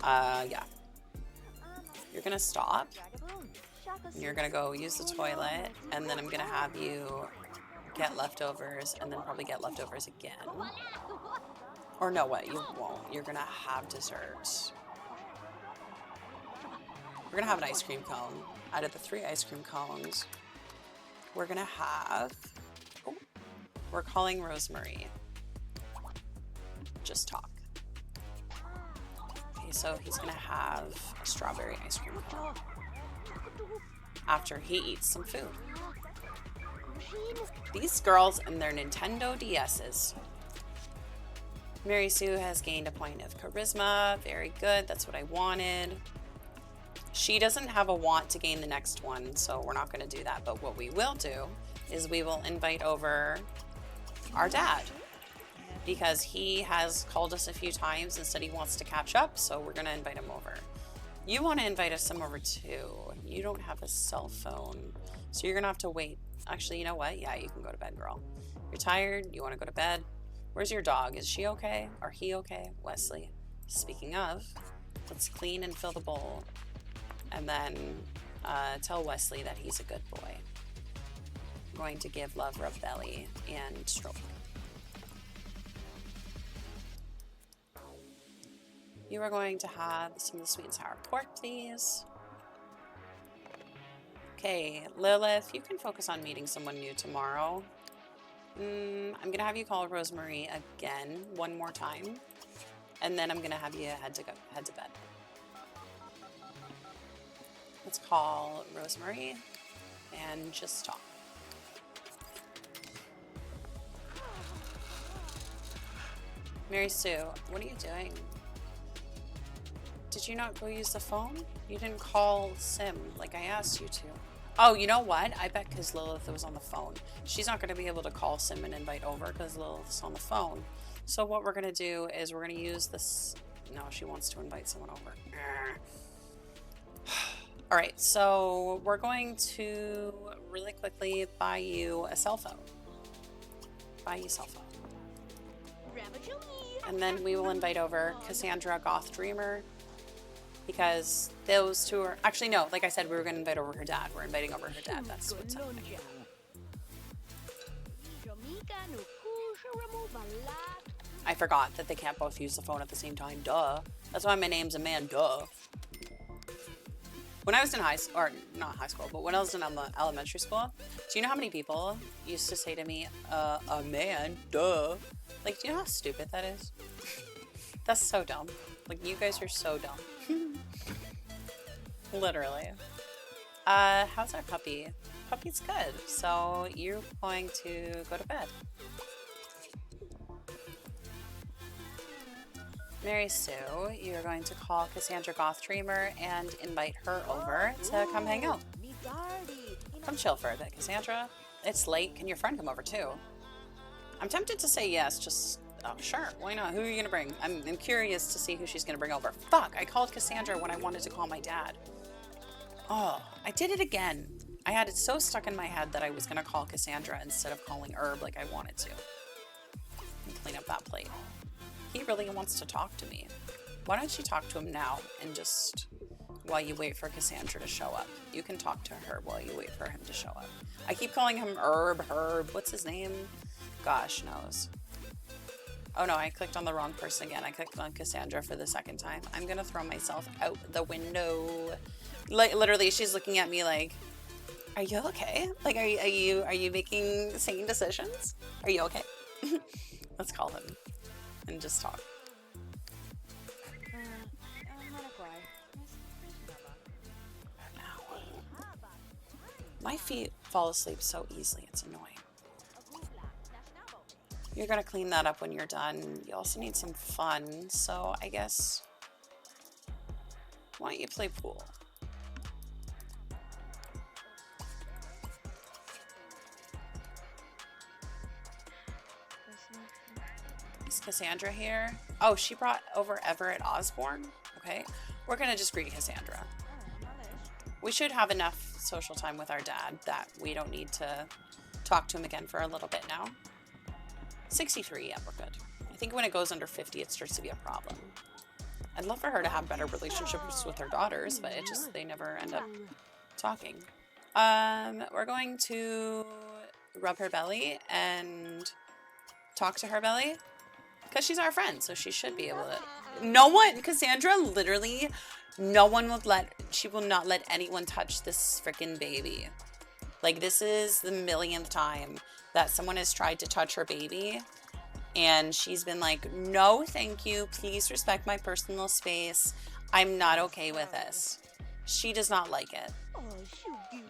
Speaker 1: yeah. You're gonna stop. You're gonna go use the toilet, and then I'm gonna have you get leftovers, and then probably get leftovers again. Or no, what? You won't. You're gonna have dessert. We're gonna have an ice cream cone. Out of the 3 ice cream cones, we're gonna have... Oh, we're calling Rosemarie. Just talk. Okay, so he's gonna have a strawberry ice cream cone after he eats some food. These girls and their Nintendo DS's. Mary Sue has gained a point of charisma. Very good. That's what I wanted. She doesn't have a want to gain the next one, so we're not going to do that. But what we will do is we will invite over our dad, because he has called us a few times and said he wants to catch up, so we're going to invite him over. You want to invite us over too. You don't have a cell phone, so you're going to have to wait. Actually, you know what? Yeah, you can go to bed, girl. You're tired. You want to go to bed. Where's your dog? Is she okay? Are he okay? Wesley. Speaking of, let's clean and fill the bowl. And then tell Wesley that he's a good boy. I'm going to give love, rub belly, and stroke. You are going to have some of the sweet and sour pork, please. Okay, Lilith, you can focus on meeting someone new tomorrow. I'm going to have you call Rosemarie again one more time. And then I'm going to have you head to bed. Let's call Rosemarie and just talk. Mary Sue, what are you doing? Did you not go use the phone? You didn't call Sim like I asked you to. Oh, you know what? I bet because Lilith was on the phone. She's not going to be able to call Sim and invite over because Lilith's on the phone. So what we're going to do is we're going to use this. No, she wants to invite someone over. All right, so we're going to really quickly buy you a cell phone. Buy you a cell phone. And then we will invite over Cassandra Goth-Dreamer, because those two are... Actually, no, like I said, we were going to invite over her dad. We're inviting over her dad. That's what's happening. I forgot that they can't both use the phone at the same time. Duh. That's why my name's a man. Duh. When I was in high school, or not high school, but when I was in elementary school, do you know how many people used to say to me, a man, duh? Like, do you know how stupid that is? That's so dumb. Like, you guys are so dumb. Literally. How's our puppy? Puppy's good. So you're going to go to bed. Mary Sue, you're going to call Cassandra Goth-Dreamer and invite her over to come hang out. Come chill for a bit, Cassandra. It's late. Can your friend come over too? I'm tempted to say yes, just, oh, sure, why not? Who are you gonna bring? I'm curious to see who she's gonna bring over. Fuck, I called Cassandra when I wanted to call my dad. Oh, I did it again. I had it so stuck in my head that I was gonna call Cassandra instead of calling Herb like I wanted to. And clean up that plate. He really wants to talk to me. Why don't you talk to him now and just, while you wait for Cassandra to show up. You can talk to her while you wait for him to show up. I keep calling him Herb, what's his name? Gosh knows. Oh no, I clicked on the wrong person again. I clicked on Cassandra for the second time. I'm gonna throw myself out the window. Literally, she's looking at me like, are you okay? Like, are you making sane decisions? Are you okay? Let's call him and just talk. My feet fall asleep so easily, it's annoying. You're gonna clean that up when you're done. You also need some fun, so I guess, why don't you play pool? Is Cassandra here? Oh, she brought over Everett Osborne? Okay, we're gonna just greet Cassandra. We should have enough social time with our dad that we don't need to talk to him again for a little bit now. 63, yeah, we're good. I think when it goes under 50, it starts to be a problem. I'd love for her to have better relationships with her daughters, but it just, they never end up talking. We're going to rub her belly and talk to her belly because she's our friend, so she should be able to. No one, Cassandra, literally, no one will she will not let anyone touch this freaking baby. Like, this is the millionth time that someone has tried to touch her baby, and she's been like, no, thank you. Please respect my personal space. I'm not okay with this. She does not like it.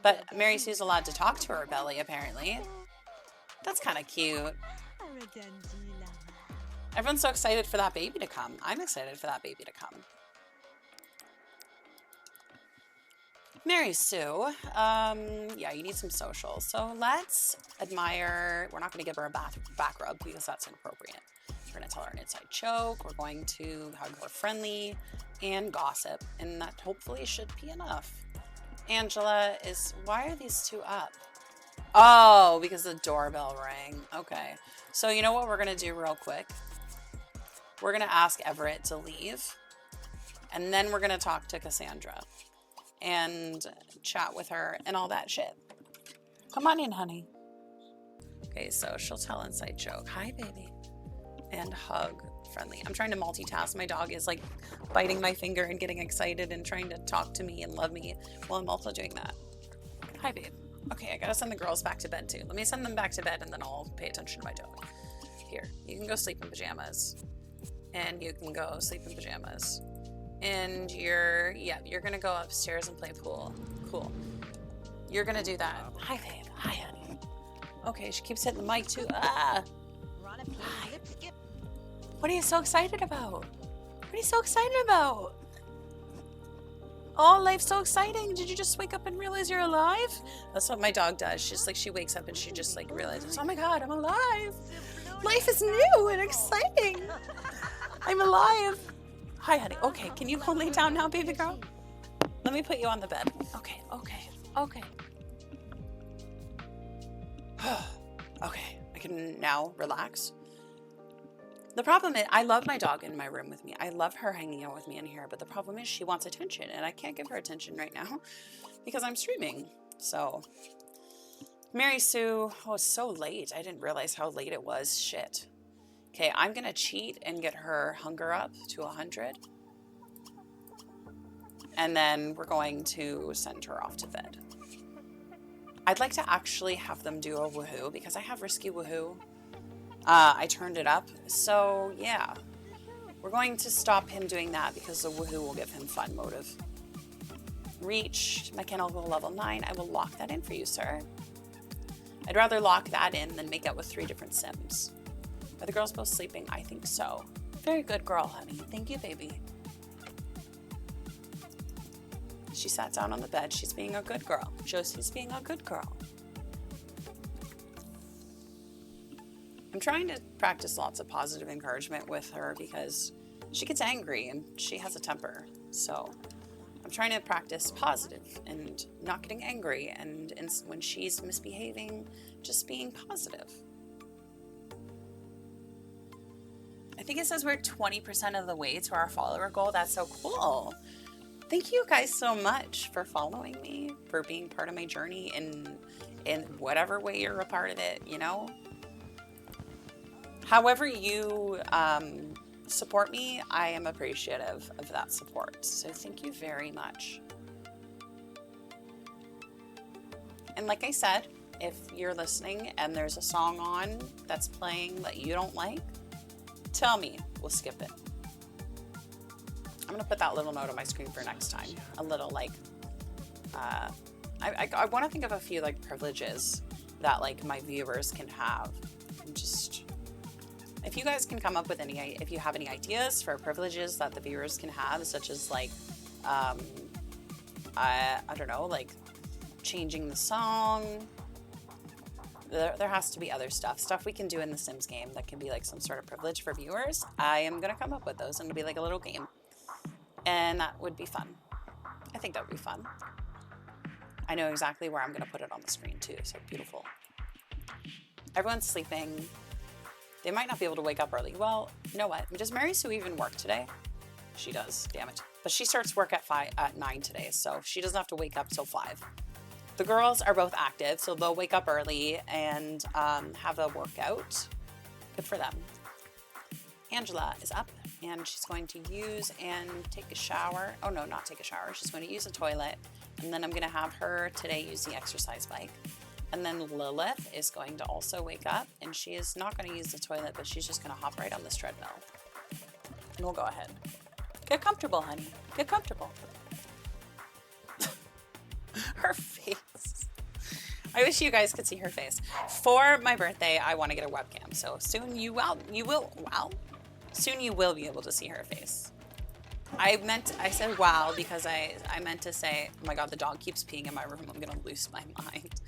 Speaker 1: But Mary Sue's allowed to talk to her belly, apparently. That's kind of cute. Everyone's so excited for that baby to come. I'm excited for that baby to come. Mary Sue, yeah, you need some social. So let's admire, we're not going to give her a back rub because that's inappropriate. We're going to tell her an inside joke. We're going to hug her friendly and gossip, and that hopefully should be enough. Angela is, why are these two up? Oh, because the doorbell rang. Okay. So you know what we're going to do real quick? We're going to ask Everett to leave, and then we're going to talk to Cassandra and chat with her and all that shit. Come on in, honey. Okay, so she'll tell inside joke. Hi, baby. And hug friendly. I'm trying to multitask. My dog is like biting my finger and getting excited and trying to talk to me and love me while I'm also doing that. Hi, babe. Okay, I gotta send the girls back to bed too. Let me send them back to bed and then I'll pay attention to my dog. Here, you can go sleep in pajamas. And you can go sleep in pajamas. And you're gonna go upstairs and play pool. Cool. You're gonna do that. Hi, babe. Hi, honey. Okay, she keeps hitting the mic too. Ah! Hi. What are you so excited about? What are you so excited about? Oh, life's so exciting. Did you just wake up and realize you're alive? That's what my dog does. She's like, she wakes up and she just like realizes, oh my God, I'm alive. Life is new and exciting. I'm alive. Hi, honey. Okay, can you go lay down now, baby girl? Let me put you on the bed. Okay. Okay, I can now relax. The problem is, I love my dog in my room with me. I love her hanging out with me in here, but the problem is she wants attention, and I can't give her attention right now because I'm streaming. So, Mary Sue, oh, it's so late. I didn't realize how late it was. Shit. Okay, I'm gonna cheat and get her hunger up to 100. And then we're going to send her off to bed. I'd like to actually have them do a woohoo because I have risky woohoo. I turned it up. So yeah, we're going to stop him doing that because the woohoo will give him fun motive. Reach mechanical level 9. I will lock that in for you, sir. I'd rather lock that in than make out with 3 different Sims. Are the girls both sleeping? I think so. Very good girl, honey. Thank you, baby. She sat down on the bed. She's being a good girl. Josie's being a good girl. I'm trying to practice lots of positive encouragement with her because she gets angry and she has a temper. So I'm trying to practice positive and not getting angry, and when she's misbehaving, just being positive. I think it says we're 20% of the way to our follower goal. That's so cool. Thank you guys so much for following me, for being part of my journey in whatever way you're a part of it, you know? However you support me, I am appreciative of that support. So thank you very much. And like I said, if you're listening and there's a song on that's playing that you don't like, tell me, we'll skip it. I'm gonna put that little note on my screen for next time. A little like, I wanna think of a few like privileges that like my viewers can have. And just, if you guys can come up with any, if you have any ideas for privileges that the viewers can have, such as like, I don't know, like changing the song. There has to be other stuff we can do in the Sims game that can be like some sort of privilege for viewers. I am gonna come up with those, and it'll be like a little game, and that would be fun. I think that would be fun. I know exactly where I'm gonna put it on the screen too, so beautiful. Everyone's sleeping. They might not be able to wake up early. Well, you know what? Does Mary Sue even work today? She does, damn it. But she starts work at 9 today, so she doesn't have to wake up till 5. The girls are both active, so they'll wake up early and have a workout. Good for them. Angela is up, and she's going to use and take a shower. Oh no, not take a shower. She's going to use a toilet, and then I'm going to have her today use the exercise bike. And then Lilith is going to also wake up, and she is not going to use the toilet, but she's just going to hop right on this treadmill. And we'll go ahead. Get comfortable, honey. Get comfortable. Her face. I wish you guys could see her face. For my birthday, I want to get a webcam. So soon you will be able to see her face. I said wow because I meant to say, oh my God, the dog keeps peeing in my room. I'm going to lose my mind.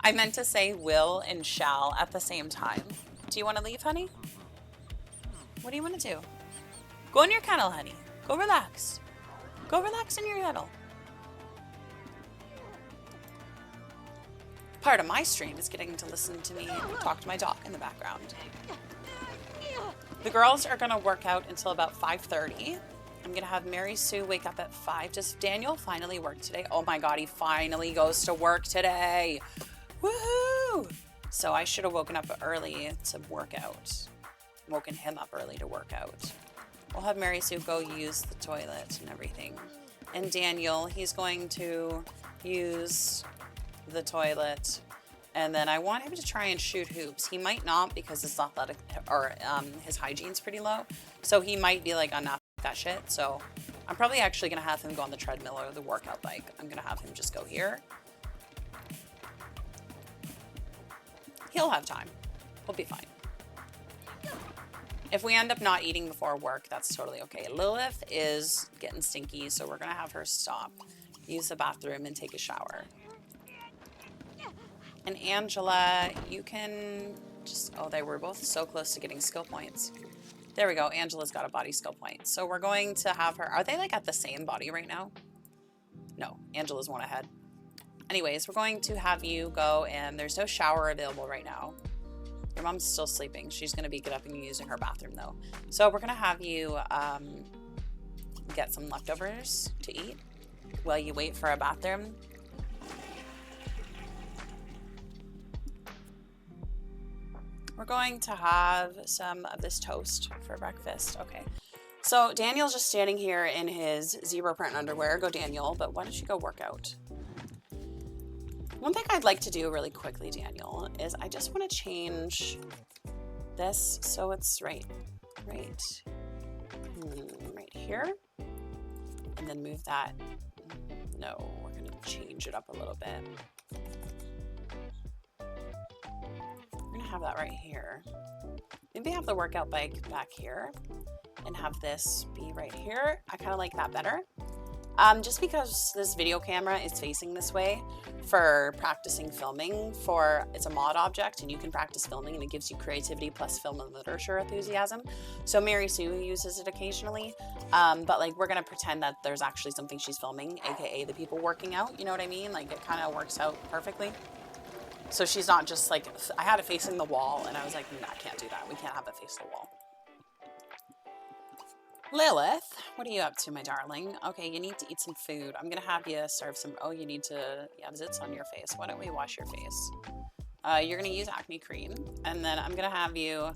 Speaker 1: I meant to say will and shall at the same time. Do you want to leave, honey? What do you want to do? Go in your kennel, honey. Go relax. Go relax in your kennel. Part of my stream is getting to listen to me talk to my dog in the background. The girls are going to work out until about 5:30. I'm going to have Mary Sue wake up at 5. Does Daniel finally work today? Oh my God, he finally goes to work today. Woohoo! So I should have woken up early to work out. Woken him up early to work out. We'll have Mary Sue go use the toilet and everything. And Daniel, he's going to use the toilet, and then I want him to try and shoot hoops. He might not because his athletic or his hygiene's pretty low, so he might be like on that shit. So I'm probably actually gonna have him go on the treadmill or the workout bike. I'm gonna have him just go here. He'll have time. We'll be fine. If we end up not eating before work, that's totally okay. Lilith is getting stinky, so we're gonna have her stop, use the bathroom, and take a shower. And Angela, you can just, oh, they were both so close to getting skill points. There we go. Angela's got a body skill point. So we're going to have her, are they like at the same body right now? No, Angela's one ahead. Anyways, we're going to have you go, and there's no shower available right now. Your mom's still sleeping. She's going to be getting up and using her bathroom though. So we're going to have you get some leftovers to eat while you wait for a bathroom. We're going to have some of this toast for breakfast. Okay. So Daniel's just standing here in his zebra print underwear. Go Daniel, but why don't you go work out? One thing I'd like to do really quickly, Daniel, is I just want to change this so it's right here, and then move that. No, we're going to change it up a little bit. We're gonna have that right here. Maybe have the workout bike back here. and have this be right here. I kind of like that better. Just because this video camera is facing this way for practicing filming it's a mod object and you can practice filming and it gives you creativity plus film and literature enthusiasm. So Mary Sue uses it occasionally, but like we're gonna pretend that there's actually something she's filming, aka the people working out, you know what I mean? Like it kind of works out perfectly. So she's not just like, I had it facing the wall and I was like, nah, I can't do that. We can't have it face the wall. Lilith, what are you up to, my darling? Okay, you need to eat some food. I'm gonna have you serve some, oh, you need to, yeah, zits on your face. Why don't we wash your face? You're gonna use acne cream, and then I'm gonna have you,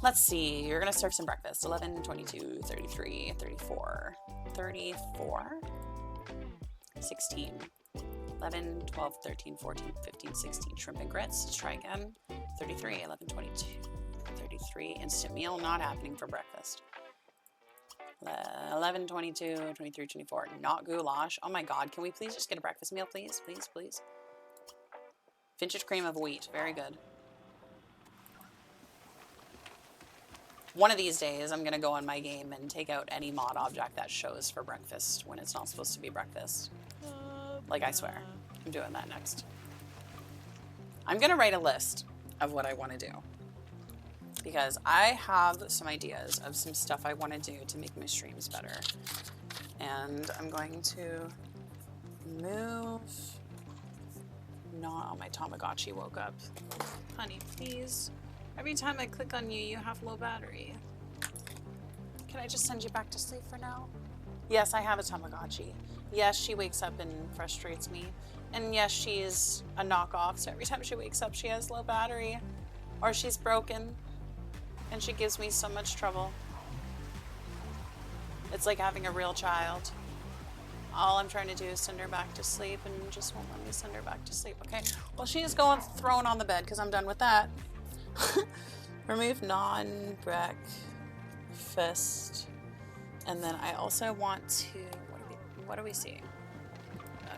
Speaker 1: let's see, you're gonna serve some breakfast. 11, 22, 33, 34, 34, 16, 11, 12, 13, 14, 15, 16, shrimp and grits. Let's try again. 33, 11, 22, 33, instant meal, not happening for breakfast. 11, 22, 23, 24, not goulash. Oh my God, can we please just get a breakfast meal, please? Please, please. Vintage cream of wheat, very good. One of these days, I'm gonna go on my game and take out any mod object that shows for breakfast when it's not supposed to be breakfast. Like, I swear, I'm doing that next. I'm gonna write a list of what I wanna do, because I have some ideas of some stuff I want to do to make my streams better. And I'm going to move... Not on my Tamagotchi woke up. Honey, please. Every time I click on you, you have low battery. Can I just send you back to sleep for now? Yes, I have a Tamagotchi. Yes, she wakes up and frustrates me. And yes, she's a knockoff, so every time she wakes up, she has low battery. Or she's broken. And she gives me so much trouble. It's like having a real child. All I'm trying to do is send her back to sleep and just won't let me send her back to sleep. Okay, well she's going thrown on the bed because I'm done with that. Remove non-breakfast. And then I also want to, what are we seeing?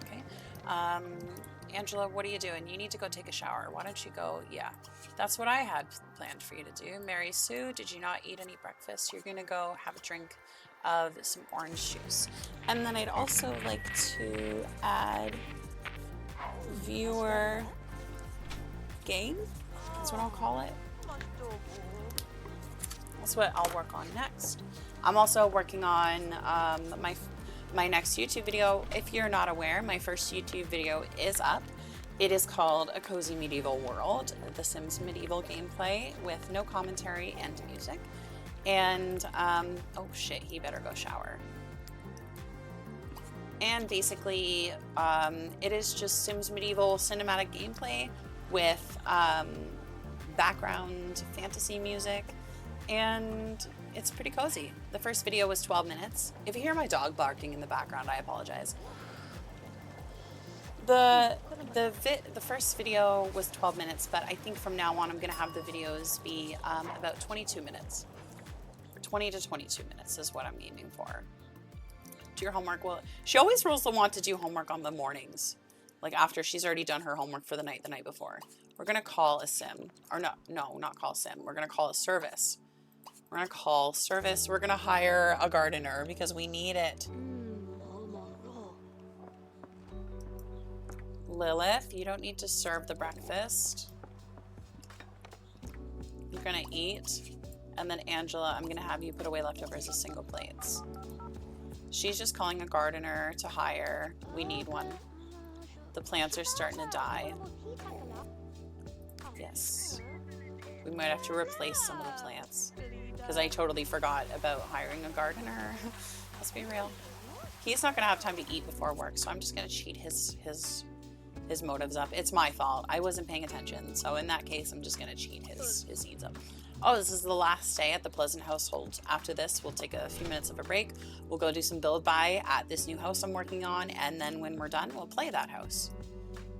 Speaker 1: Okay. Angela, what are you doing? You need to go take a shower. Why don't you go? Yeah, that's what I had planned for you to do. Mary Sue, did you not eat any breakfast? You're gonna go have a drink of some orange juice. And then I'd also like to add viewer game. That's what I'll call it. That's what I'll work on next. I'm also working on my next YouTube video. If you're not aware, my first YouTube video is up. It is called A Cozy Medieval World, the Sims medieval gameplay with no commentary and music. And, oh shit, he better go shower. And basically, it is just Sims medieval cinematic gameplay with background fantasy music, and it's pretty cozy. The first video was 12 minutes. If you hear my dog barking in the background, I apologize. The first video was 12 minutes, but I think from now on I'm gonna have the videos be about 22 minutes. 20 to 22 minutes is what I'm aiming for. Do your homework. Well, she always rules the want to do homework on the mornings, like after she's already done her homework for the night before. We're gonna call a sim, or no, not call sim. We're gonna call a service. We're gonna call service. We're gonna hire a gardener because we need it. Lilith, you don't need to serve the breakfast. You're gonna eat. And then Angela, I'm gonna have you put away leftovers as single plates. She's just calling a gardener to hire. We need one. The plants are starting to die. Yes. We might have to replace some of the plants because I totally forgot about hiring a gardener. Let's be real. He's not gonna have time to eat before work, so I'm just gonna cheat his motives up. It's my fault. I wasn't paying attention. So in that case, I'm just gonna cheat his needs up. Oh, this is the last day at the Pleasant household. After this, we'll take a few minutes of a break. We'll go do some build buy at this new house I'm working on. And then when we're done, we'll play that house.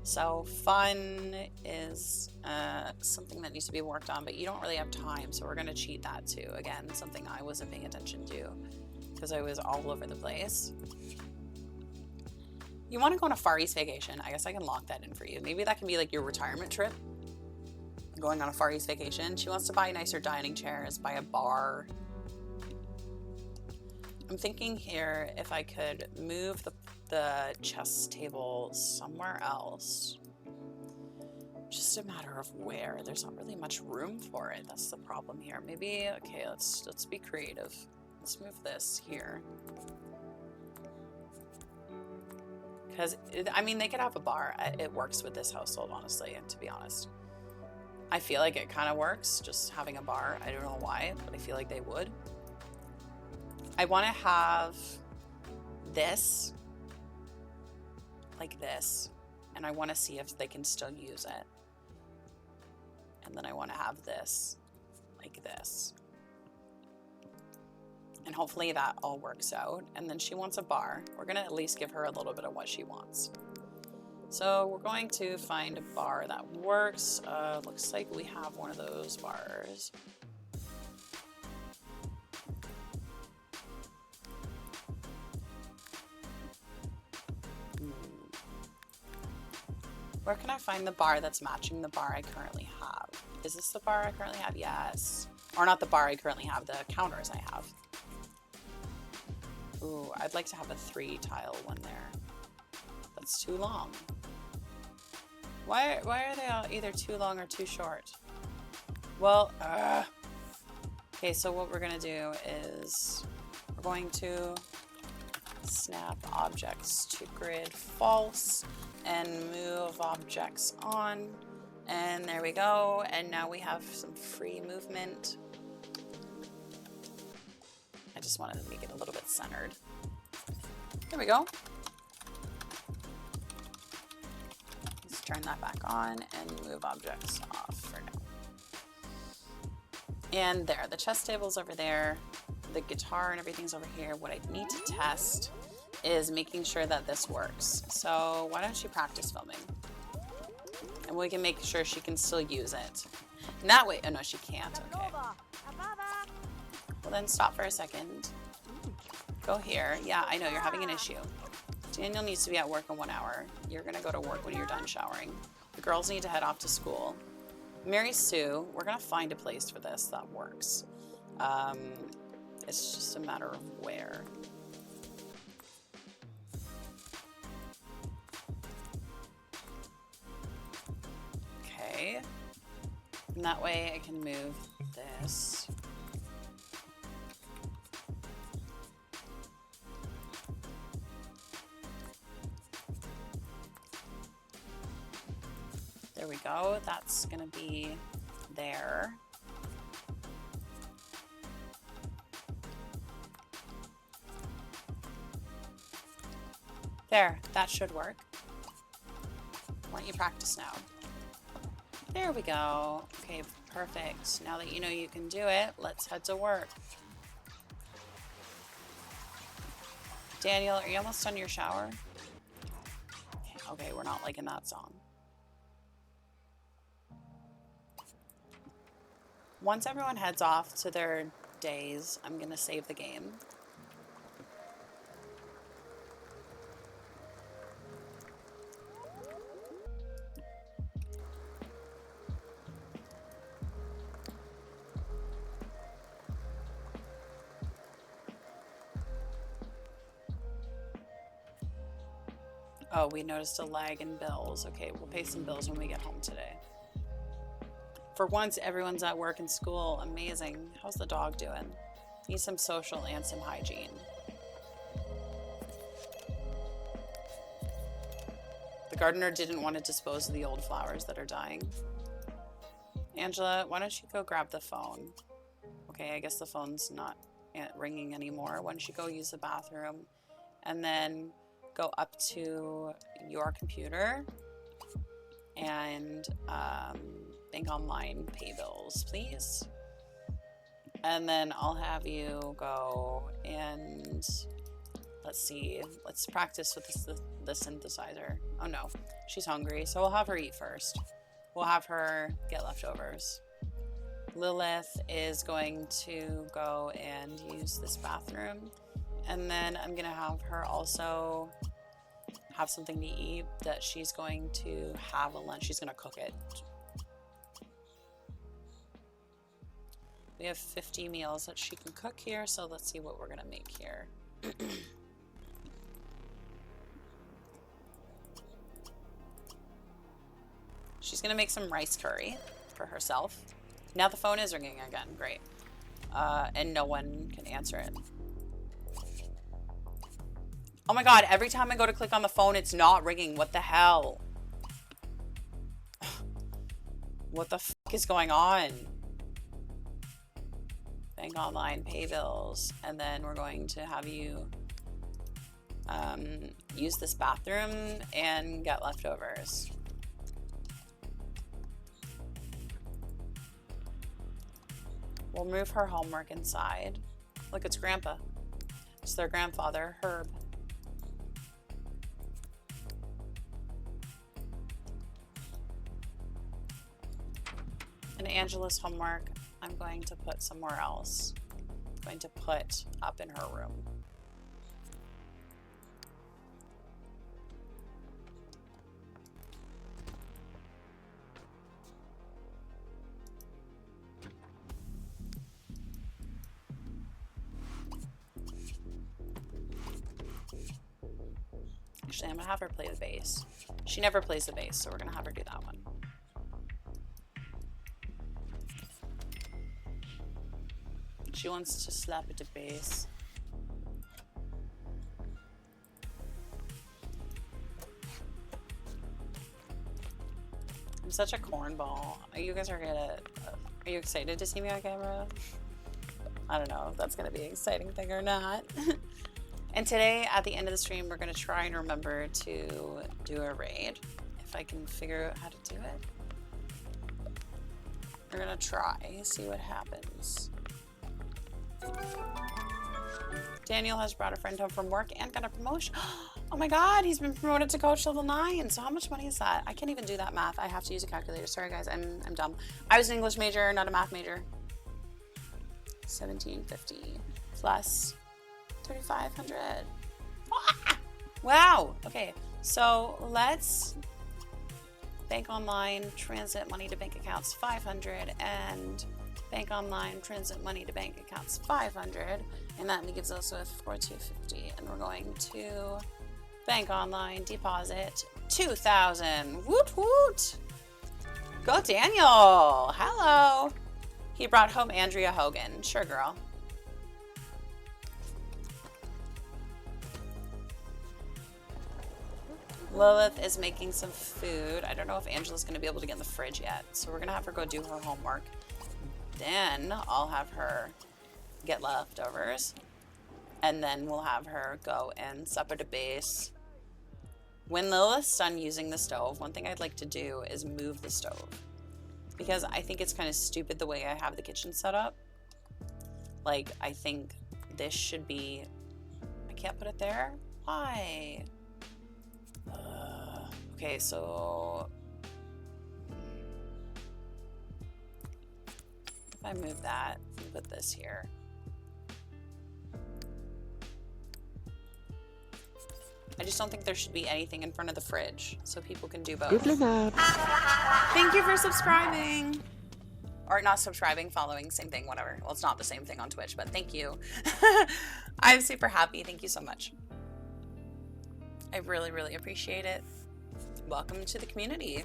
Speaker 1: So fun is something that needs to be worked on, but you don't really have time. So we're gonna cheat that too. Again, something I wasn't paying attention to because I was all over the place. You want to go on a Far East vacation? I guess I can lock that in for you. Maybe that can be like your retirement trip. Going on a Far East vacation. She wants to buy nicer dining chairs, buy a bar. I'm thinking here if I could move the chess table somewhere else. Just a matter of where. There's not really much room for it. That's the problem here. Maybe, okay, let's be creative. Let's move this here. Because, I mean, they could have a bar. It works with this household, honestly, to be honest. I feel like it kind of works, just having a bar. I don't know why, but I feel like they would. I want to have this, like this, and I want to see if they can still use it. And then I want to have this, like this. And hopefully that all works out. And then she wants a bar. We're going to at least give her a little bit of what she wants. So we're going to find a bar that works. Looks like we have one of those bars. Where can I find the bar that's matching the bar I currently have? Is this the bar I currently have? Yes. Or not the bar I currently have, the counters I have. Ooh, I'd like to have a 3-tile one there. That's too long. Why are they all either too long or too short? Well, okay, so what we're gonna do is we're going to snap objects to grid false and move objects on, and there we go. And now we have some free movement. I just wanted to make it a little bit centered. There we go. Let's turn that back on and move objects off for now. And there, the chess table's over there. The guitar and everything's over here. What I need to test is making sure that this works. So why don't you practice filming? And we can make sure she can still use it. And that way, oh no, she can't, okay. Well then stop for a second. Go here. Yeah, I know, you're having an issue. Daniel needs to be at work in 1 hour. You're gonna go to work when you're done showering. The girls need to head off to school. Mary Sue, we're gonna find a place for this that works. It's just a matter of where. Okay. And that way I can move this. There we go. That's gonna be there. There, that should work. Why don't you practice now? There we go. Okay, perfect. Now that you know you can do it, let's head to work. Daniel, are you almost done your shower? Okay, we're not liking that song. Once everyone heads off to their days, I'm gonna save the game. Oh, we noticed a lag in bills. Okay, we'll pay some bills when we get home today. For once, everyone's at work and school. Amazing. How's the dog doing? Needs some social and some hygiene. The gardener didn't want to dispose of the old flowers that are dying. Angela, why don't you go grab the phone? Okay, I guess the phone's not ringing anymore. Why don't you go use the bathroom and then go up to your computer and bank online, pay bills, please. And then I'll have you go and let's see, let's practice with the synthesizer. Oh no, she's hungry, so we'll have her eat first. We'll have her get leftovers. Lilith is going to go and use this bathroom. And then I'm gonna have her also have something to eat that she's going to have a lunch. She's gonna cook it. We have 50 meals that she can cook here, so let's see what we're gonna make here. She's gonna make some rice curry for herself. Now the phone is ringing again, great. And no one can answer it. Oh my god, every time I go to click on the phone, it's not ringing. What the hell? What the fuck is going on? Bank online, pay bills, and then we're going to have you use this bathroom and get leftovers. We'll move her homework inside. Look, it's Grandpa. It's their grandfather, Herb. And Angela's homework, I'm going to put somewhere else. I'm going to put up in her room. Actually, I'm gonna have her play the bass. She never plays the bass, so we're gonna have her do that one. She wants to slap at the bass. I'm such a cornball. You guys are gonna... Are you excited to see me on camera? I don't know if that's gonna be an exciting thing or not. And today, at the end of the stream, we're gonna try and remember to do a raid. If I can figure out how to do it. We're gonna try, see what happens. Daniel has brought a friend home from work and got a promotion. Oh my god, he's been promoted to coach level 9. So how much money is that? I can't even do that math. I have to use a calculator. Sorry guys, I'm dumb. I was an English major, not a math major. 1750 plus 3,500. Ah! Wow. Okay, so let's bank online, transit money to bank accounts 500, and bank online, transit money to bank accounts 500, and that gives us with 4,250. And we're going to bank online, deposit 2,000. Woot woot! Go Daniel! Hello! He brought home Andrea Hogan. Sure, girl. Lilith is making some food. I don't know if Angela's going to be able to get in the fridge yet, so we're going to have her go do her homework. Then I'll have her get leftovers, and then we'll have her go and sup at a base. When Lilith's done using the stove, one thing I'd like to do is move the stove, because I think it's kind of stupid the way I have the kitchen set up. Like, I think this should be... I can't put it there? Why? Okay, so... If I move that and put this here. I just don't think there should be anything in front of the fridge, so people can do both. Thank you for subscribing. Or not subscribing, following, same thing, whatever. Well, it's not the same thing on Twitch, but thank you. I'm super happy. Thank you so much. I really, really appreciate it. Welcome to the community.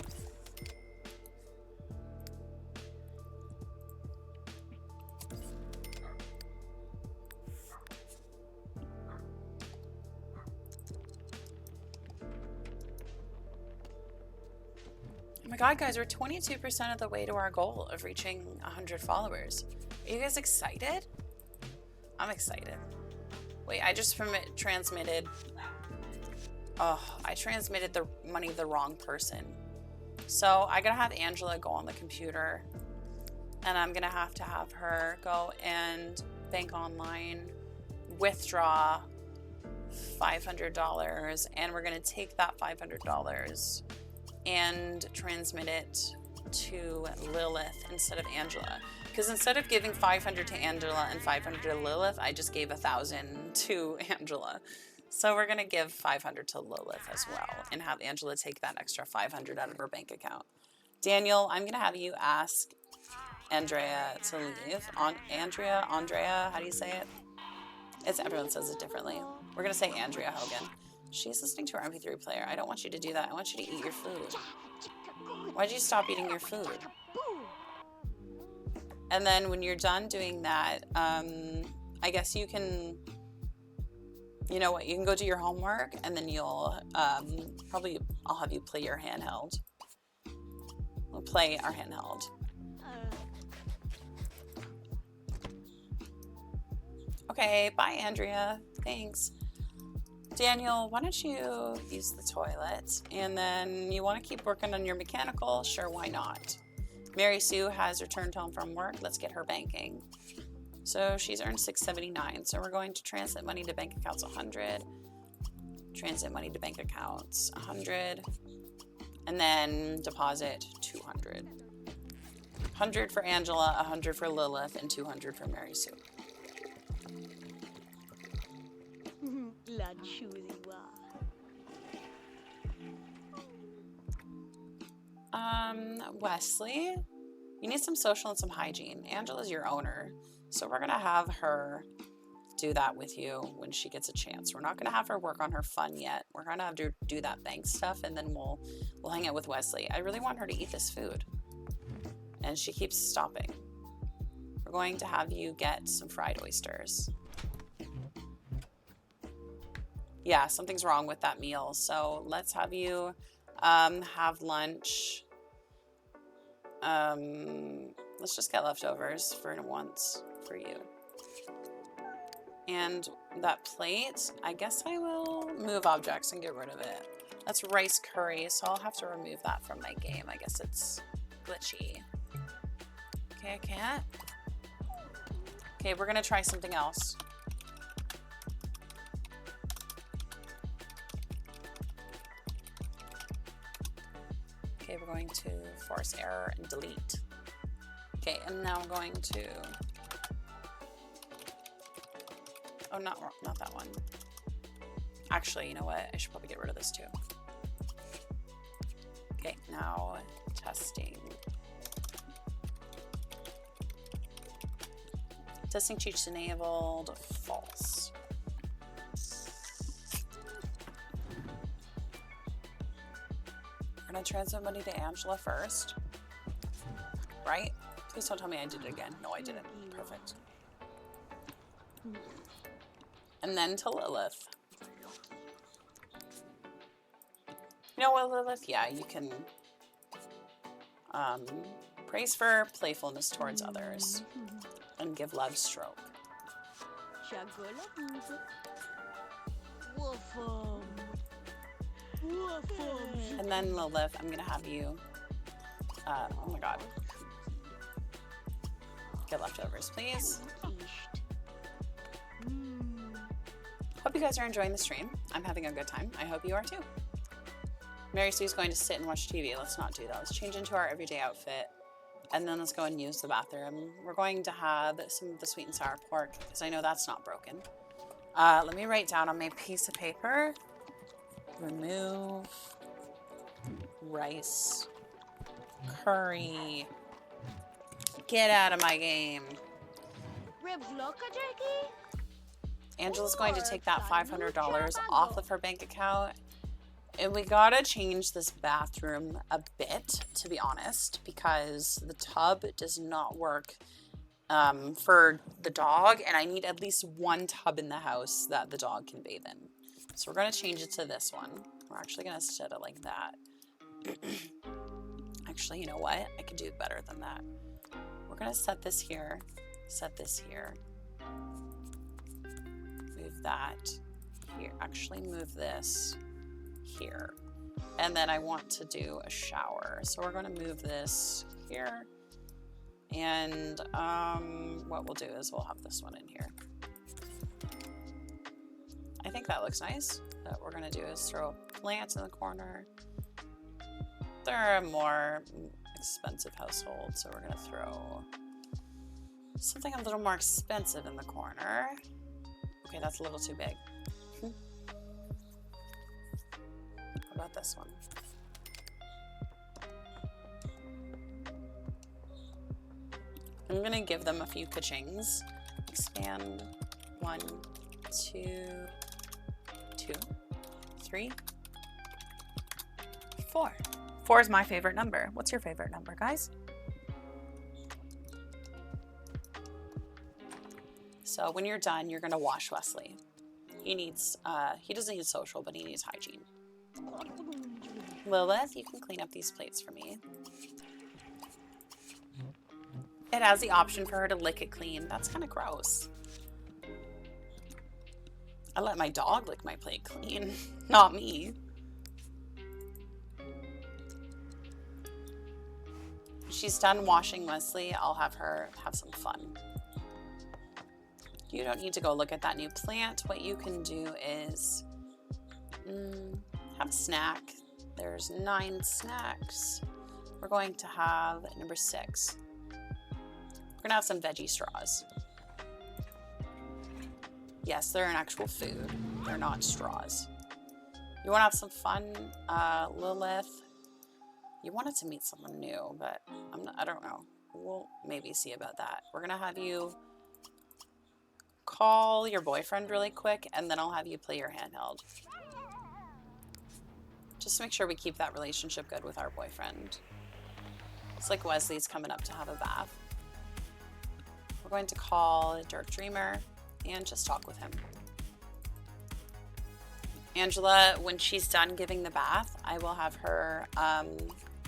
Speaker 1: Oh my god, guys, we're 22% of the way to our goal of reaching 100 followers. Are you guys excited? I'm excited. Wait, I just transmitted... Oh, I transmitted the money to the wrong person. So I gotta have Angela go on the computer, and I'm gonna have to have her go and bank online, withdraw $500, and we're gonna take that $500 and transmit it to Lilith instead of Angela. Because instead of giving 500 to Angela and 500 to Lilith, I just gave 1,000 to Angela. So we're gonna give 500 to Lilith as well and have Angela take that extra 500 out of her bank account. Daniel, I'm gonna have you ask Andrea to leave. Andrea, how do you say it? Everyone says it differently. We're gonna say Andrea Hogan. She's listening to our MP3 player. I don't want you to do that. I want you to eat your food. Why'd you stop eating your food? And then when you're done doing that, I guess you can, you know what, you can go do your homework, and then you'll, I'll have you play your handheld. We'll play our handheld. Okay, bye, Andrea. Thanks. Daniel, why don't you use the toilet? And then you want to keep working on your mechanical? Sure, why not? Mary Sue has returned home from work. Let's get her banking. So she's earned $679. So we're going to transmit money to bank accounts 100. Transmit money to bank accounts 100. And then deposit 200. 100 for Angela, 100 for Lilith, and 200 for Mary Sue. Wesley, you need some social and some hygiene. Angela's your owner, so we're gonna have her do that with you when she gets a chance. We're not gonna have her work on her fun yet. We're gonna have to do that bank stuff, and then we'll hang out with Wesley. I really want her to eat this food, and she keeps stopping. We're going to have you get some fried oysters. Yeah, something's wrong with that meal, so let's have you have lunch. Let's just get leftovers for once for you. And that plate, I guess I will move objects and get rid of it. That's rice curry, so I'll have to remove that from my game. I guess it's glitchy. Okay, I can't. Okay, we're gonna try something else. Okay, we're going to force error and delete. Okay, and now I'm going to, oh, not that one. Actually, you know what? I should probably get rid of this too. Okay, now testing. Testing cheats enabled, false. We're gonna transfer money to Angela first, right? Please don't tell me I did it again. No, I didn't. Perfect. And then to Lilith. You know what, Lilith? Yeah, you can praise for playfulness towards others and give love stroke. And then Lilith, I'm gonna have you, oh my god, get leftovers, please. Hope you guys are enjoying the stream. I'm having a good time. I hope you are too. Mary Sue's going to sit and watch TV. Let's not do that. Let's change into our everyday outfit, and then let's go and use the bathroom. We're going to have some of the sweet and sour pork, because I know that's not broken. Let me write down on my piece of paper. Remove rice curry. Get out of my game. Angela's going to take that $500 off of her bank account. And we gotta change this bathroom a bit, to be honest, because the tub does not work for the dog, and I need at least one tub in the house that the dog can bathe in. So we're gonna change it to this one. We're actually gonna set it like that. Actually, you know what? I can do better than that. We're gonna set this here, move that here. Actually move this here. And then I want to do a shower. So we're gonna move this here. And what we'll do is we'll have this one in here. I think that looks nice. What we're gonna do is throw plants in the corner. They're a more expensive household, so we're gonna throw something a little more expensive in the corner. Okay, that's a little too big. What about this one? I'm gonna give them a few ka-chings. Expand. 1, 2, 2, 3, 4. 4 is my favorite number. What's your favorite number, guys? So when you're done, you're gonna wash Wesley. He needs, he doesn't need social, but he needs hygiene. Lilith, you can clean up these plates for me. It has the option for her to lick it clean. That's kind of gross. I let my dog lick my plate clean, not me. She's done washing Wesley. I'll have her have some fun. You don't need to go look at that new plant. What you can do is have a snack. There's 9 snacks. We're going to have number 6. We're gonna have some veggie straws. Yes, they're an actual food. They're not straws. You wanna have some fun, Lilith? You wanted to meet someone new, but I don't know. We'll maybe see about that. We're gonna have you call your boyfriend really quick, and then I'll have you play your handheld. Just to make sure we keep that relationship good with our boyfriend. It's like Wesley's coming up to have a bath. We're going to call Goth-Dreamer and just talk with him. Angela, when she's done giving the bath, I will have her,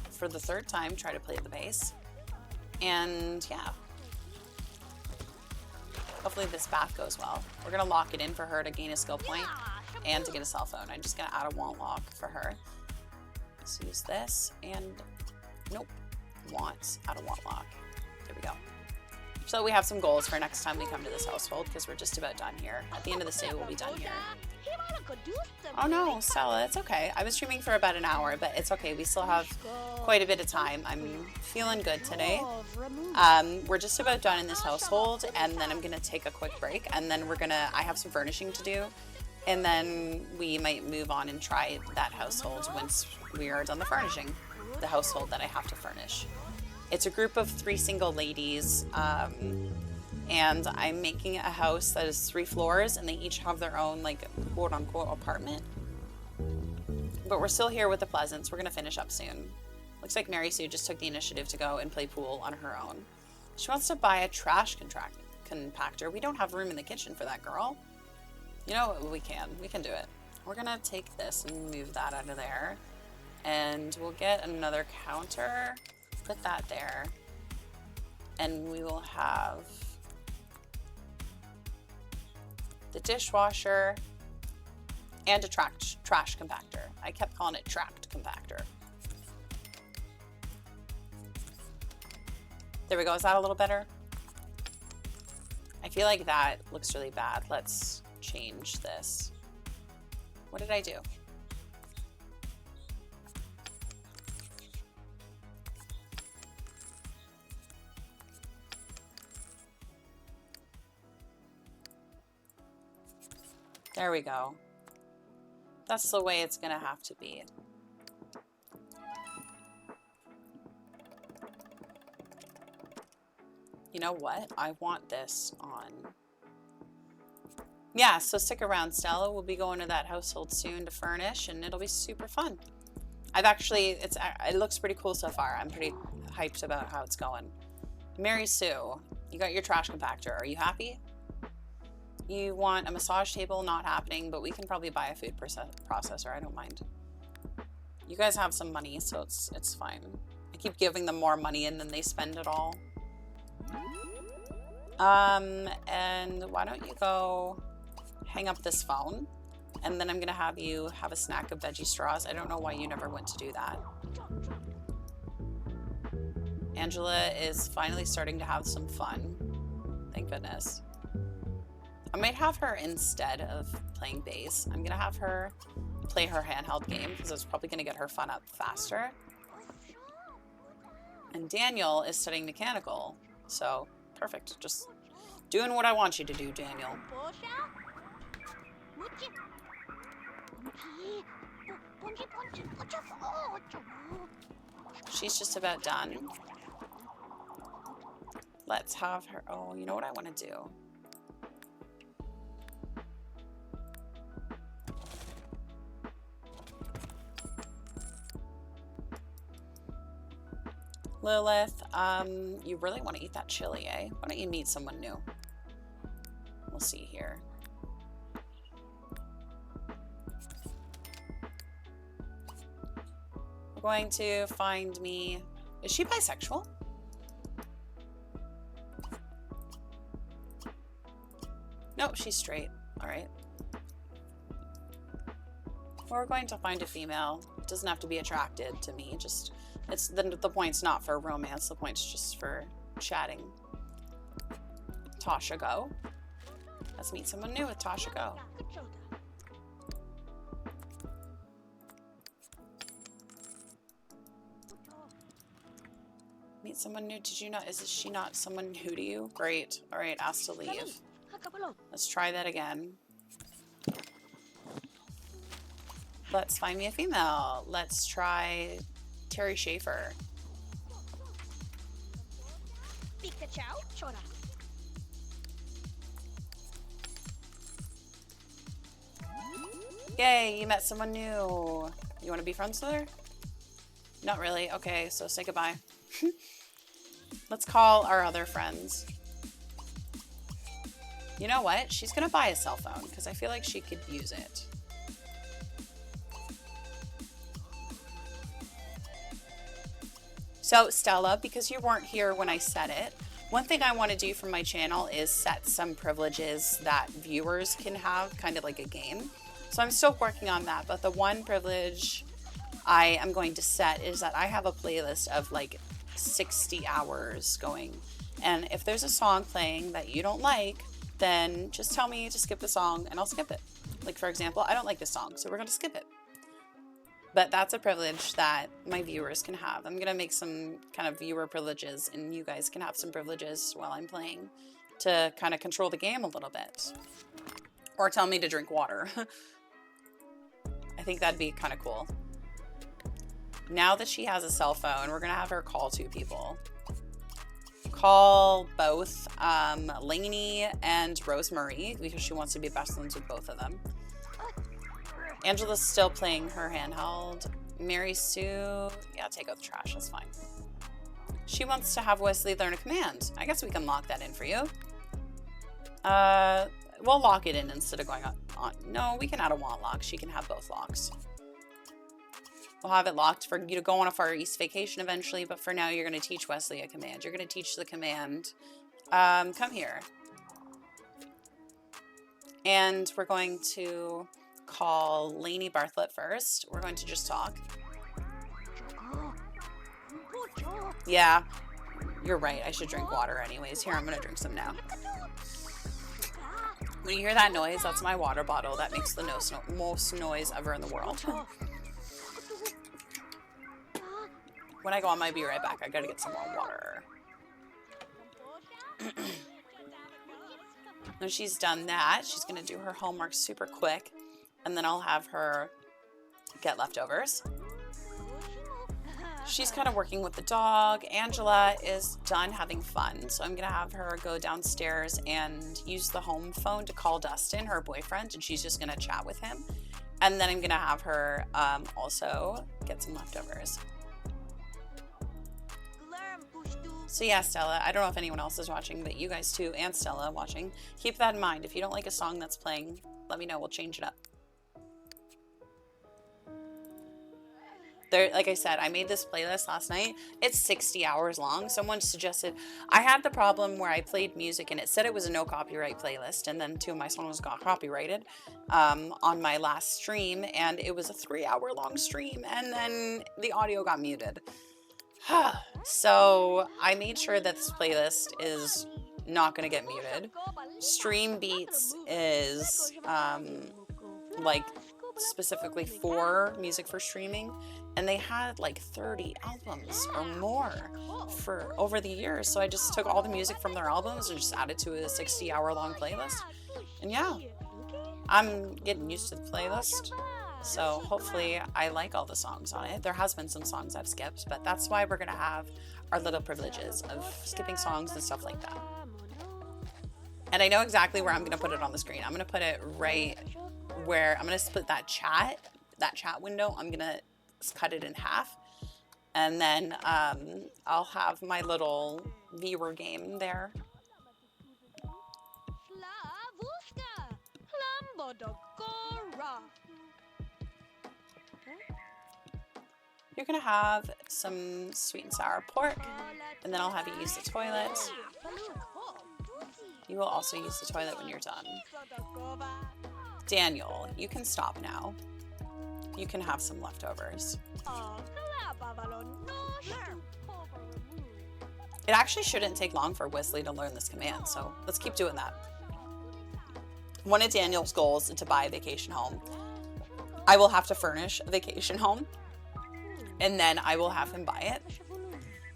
Speaker 1: for the 3rd time, try to play the bass. And yeah. Hopefully this bath goes well. We're gonna lock it in for her to gain a skill point and to get a cell phone. I'm just gonna add a want lock for her. Let's use this and nope, add a want lock. There we go. So we have some goals for next time we come to this household because we're just about done here. At the end of this day, we'll be done here. Oh no, Stella, it's okay. I was streaming for about an hour, but it's okay. We still have quite a bit of time. I'm feeling good today. We're just about done in this household, and then I'm gonna take a quick break, and then I have some furnishing to do, and then we might move on and try that household once we are done the furnishing, the household that I have to furnish. It's a group of 3 single ladies, and I'm making a house that is 3 floors, and they each have their own, like, quote-unquote apartment. But we're still here with the Pleasants. We're going to finish up soon. Looks like Mary Sue just took the initiative to go and play pool on her own. She wants to buy a trash compactor. We don't have room in the kitchen for that, girl. You know what? We can do it. We're going to take this and move that out of there. And we'll get another counter. Put that there. And we will have the dishwasher and a trash compactor. I kept calling it tract compactor. There we go. Is that a little better? I feel like that looks really bad. Let's change this. What did I do? There we go. That's the way it's gonna have to be. You know what? I want this on. Yeah, so stick around, Stella. We'll be going to that household soon to furnish, and it'll be super fun. It looks pretty cool so far. I'm pretty hyped about how it's going. Mary Sue, you got your trash compactor. Are you happy? You want a massage table? Not happening, but we can probably buy a food processor. I don't mind. You guys have some money, so it's fine. I keep giving them more money and then they spend it all. And why don't you go hang up this phone, and then I'm gonna have you have a snack of veggie straws. I don't know why you never went to do that. Angela is finally starting to have some fun. Thank goodness. I might have her, instead of playing bass, I'm gonna have her play her handheld game because it's probably gonna get her fun up faster. And Daniel is studying mechanical, so perfect. Just doing what I want you to do, Daniel. She's just about done. let's have her. Oh, you know what I want to do? Lilith, you really want to eat that chili, eh? Why don't you meet someone new? We'll see here. We're going to find me... Is she bisexual? Nope, she's straight. Alright. We're going to find a female. It doesn't have to be attracted to me, just... It's the point's not for romance, the point's just for chatting. Tasha Go. Let's meet someone new with Tasha Go. Meet someone new. Did you not? Is she not someone new to you? Great. Alright, asked to leave. Let's try that again. Let's find me a female. Let's try Terry Schaefer. Yay, you met someone new. You want to be friends with her? Not really. Okay, so say goodbye. Let's call our other friends. You know what? She's gonna buy a cell phone because I feel like she could use it. So Stella, because you weren't here when I said it, one thing I want to do for my channel is set some privileges that viewers can have, kind of like a game. So I'm still working on that, but the one privilege I am going to set is that I have a playlist of like 60 hours going. And if there's a song playing that you don't like, then just tell me to skip the song and I'll skip it. Like, for example, I don't like this song, so we're going to skip it. But that's a privilege that my viewers can have. I'm going to make some kind of viewer privileges, and you guys can have some privileges while I'm playing to kind of control the game a little bit. Or tell me to drink water. I think that'd be kind of cool. Now that she has a cell phone, we're going to have her call 2 people. Call both Lainey and Rosemary because she wants to be best friends with both of them. Angela's still playing her handheld. Mary Sue, yeah, take out the trash, that's fine. She wants to have Wesley learn a command. I guess we can lock that in for you. We'll lock it in instead of going on. No, we can add a want lock. She can have both locks. We'll have it locked for you to go on a Far East vacation eventually, but for now you're going to teach Wesley a command. You're going to teach the command, come here. And we're going to call Lainey Bartlett first. We're going to just talk. Yeah, you're right. I should drink water anyways. Here, I'm going to drink some now. When you hear that noise, that's my water bottle. That makes the most noise ever in the world. When I go on, I'll be right back. I gotta get some more water. When she's done that, she's gonna do her homework super quick, and then I'll have her get leftovers. She's kind of working with the dog. Angela is done having fun, so I'm gonna have her go downstairs and use the home phone to call Dustin, her boyfriend, and she's just gonna chat with him. And then I'm gonna have her also get some leftovers. So yeah, Stella, I don't know if anyone else is watching, but you guys too, and Stella watching, keep that in mind. If you don't like a song that's playing, let me know. We'll change it up. There, like I said, I made this playlist last night. It's 60 hours long. Someone suggested, I had the problem where I played music and it said it was a no copyright playlist, and then 2 of my songs got copyrighted on my last stream, and it was a 3-hour long stream, and then the audio got muted. So I made sure that this playlist is not going to get muted. Stream Beats is like specifically for music for streaming, and they had like 30 albums or more for over the years. So I just took all the music from their albums and just added to a 60-hour long playlist. And yeah, I'm getting used to the playlist. So hopefully I like all the songs on it. There has been some songs I've skipped, but that's why we're going to have our little privileges of skipping songs and stuff like that. And I know exactly where I'm going to put it on the screen. I'm going to put it right where I'm going to split that chat window. I'm going to cut it in half. And then I'll have my little viewer game there. You're going to have some sweet and sour pork, and then I'll have you use the toilet. You will also use the toilet when you're done. Daniel, you can stop now. You can have some leftovers. It actually shouldn't take long for Wesley to learn this command, so let's keep doing that. One of Daniel's goals is to buy a vacation home. I will have to furnish a vacation home, and then I will have him buy it.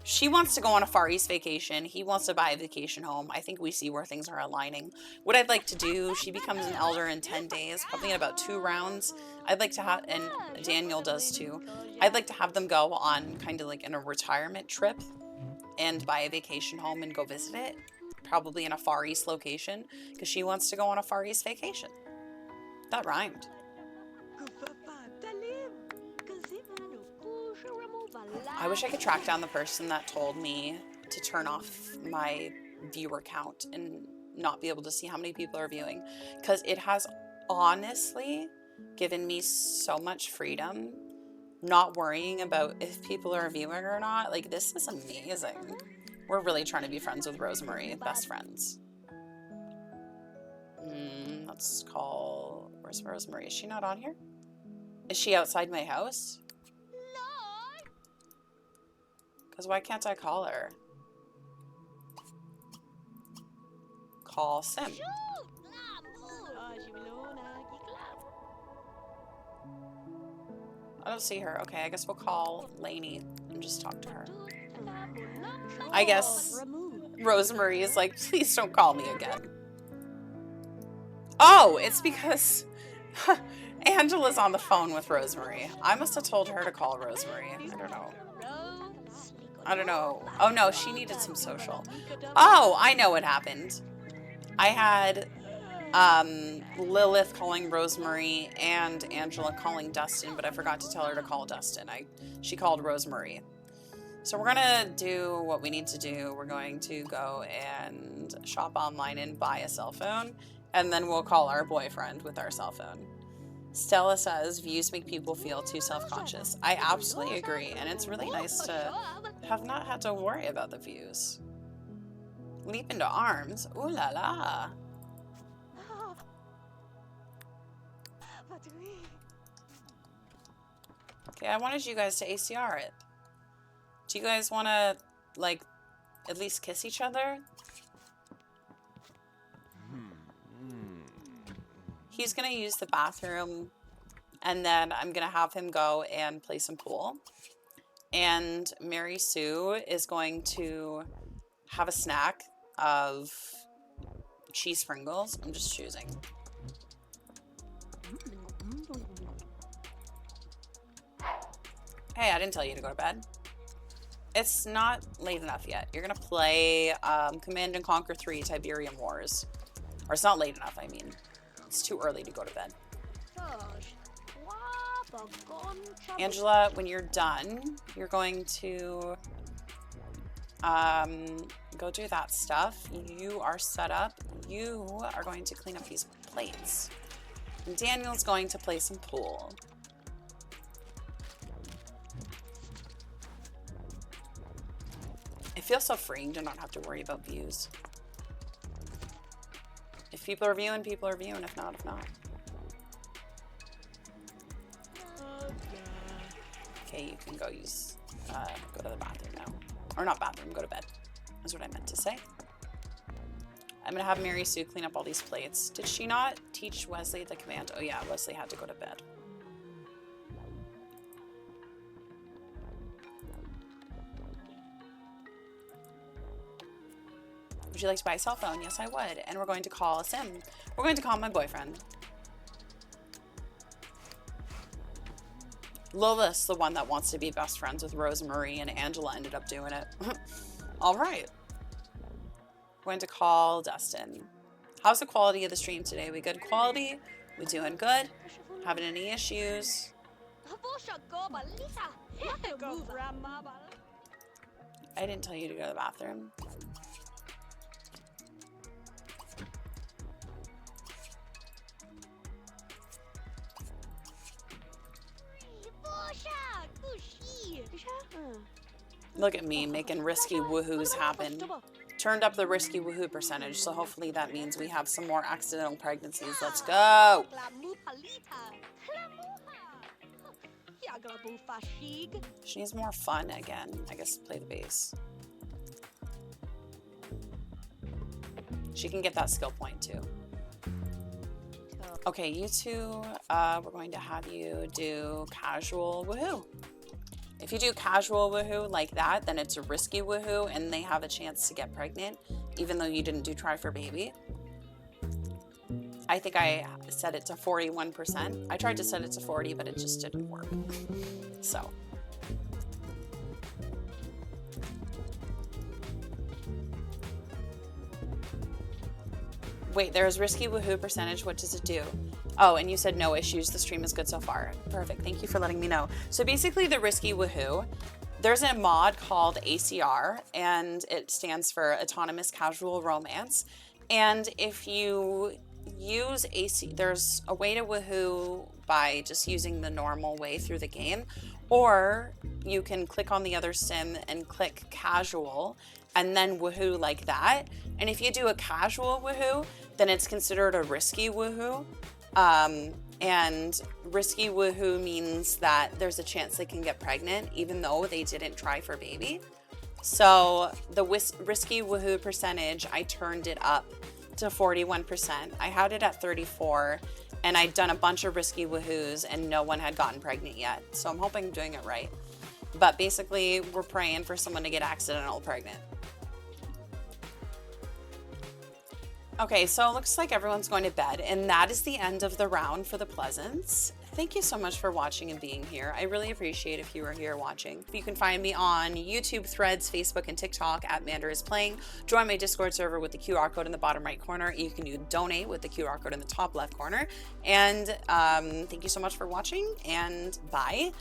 Speaker 1: She wants to go on a Far East vacation. He wants to buy a vacation home. I think we see where things are aligning. What I'd like to do, she becomes an elder in 10 days, probably in about 2 rounds. I'd like to have, and Daniel does too, I'd like to have them go on kind of like in a retirement trip and buy a vacation home and go visit it. Probably in a Far East location, because she wants to go on a Far East vacation. That rhymed. I wish I could track down the person that told me to turn off my viewer count and not be able to see how many people are viewing, because it has honestly given me so much freedom not worrying about if people are viewing or not. Like, this is amazing. We're really trying to be friends with Rosemary, best friends. Let's call, where's Rosemary? Is she not on here? Is she outside my house? Because why can't I call her? Call Sim. I don't see her. Okay, I guess we'll call Lainey and just talk to her. I guess Rosemary is like, please don't call me again. Oh, it's because Angela's on the phone with Rosemary. I must have told her to call Rosemary. I don't know. I don't know. Oh no, she needed some social. Oh, I know what happened. I had Lilith calling Rosemary and Angela calling Dustin, but I forgot to tell her to call Dustin. She called Rosemary. So we're gonna do what we need to do. We're going to go and shop online and buy a cell phone, and then we'll call our boyfriend with our cell phone. Stella says views make people feel too self-conscious. I absolutely agree, and it's really nice to have not had to worry about the views. Leap into arms. Ooh la la. Okay, I wanted you guys to ACR it. Do you guys want to, like, at least kiss each other? He's going to use the bathroom, and then I'm going to have him go and play some pool. And Mary Sue is going to have a snack of cheese Pringles. I'm just choosing. Hey, I didn't tell you to go to bed. It's not late enough yet. You're going to play Command & Conquer 3 Tiberium Wars. Or it's not late enough, I mean. It's too early to go to bed. Angela, when you're done, you're going to go do that stuff. You are set up. You are going to clean up these plates. And Daniel's going to play some pool. It feels so freeing to not have to worry about views. If people are viewing, people are viewing. If not, if not. Okay, you can go use, go to the bathroom now. Or not bathroom, go to bed. That's what I meant to say. I'm gonna have Mary Sue clean up all these plates. Did she not teach Wesley the command? Oh yeah, Wesley had to go to bed. Would you like to buy a cell phone? Yes, I would. And we're going to call a sim. We're going to call my boyfriend. Lilith's the one that wants to be best friends with Rosemary, and Angela ended up doing it. All right. Going to call Dustin. How's the quality of the stream today? We good quality? We doing good? Having any issues? I didn't tell you to go to the bathroom. Look at me making risky woohoos happen. Turned up the risky woohoo percentage, so hopefully that means we have some more accidental pregnancies. Let's go! She needs more fun again. I guess play the bass. She can get that skill point too. Okay, you two, we're going to have you do casual woohoo. If you do casual woohoo like that, then it's a risky woohoo and they have a chance to get pregnant, even though you didn't do try for baby. I think I set it to 41%. I tried to set it to 40, but it just didn't work. So. Wait, there's risky woohoo percentage. What does it do? Oh, and you said no issues. The stream is good so far. Perfect. Thank you for letting me know. So basically the risky woohoo, there's a mod called ACR, and it stands for Autonomous Casual Romance. And if you use there's a way to woohoo by just using the normal way through the game, or you can click on the other sim and click casual and then woohoo like that. And if you do a casual woohoo, then it's considered a risky woohoo. And risky woohoo means that there's a chance they can get pregnant even though they didn't try for baby. So the risky woohoo percentage, I turned it up to 41%. I had it at 34 and I'd done a bunch of risky woohoos and no one had gotten pregnant yet. So I'm hoping I'm doing it right. But basically we're praying for someone to get accidental pregnant. Okay, so it looks like everyone's going to bed, and that is the end of the round for the Pleasants. Thank you so much for watching and being here. I really appreciate if you are here watching. You can find me on YouTube, Threads, Facebook, and TikTok at MandaIsPlaying. Join my Discord server with the QR code in the bottom right corner. You can do donate with the QR code in the top left corner. And thank you so much for watching, and bye.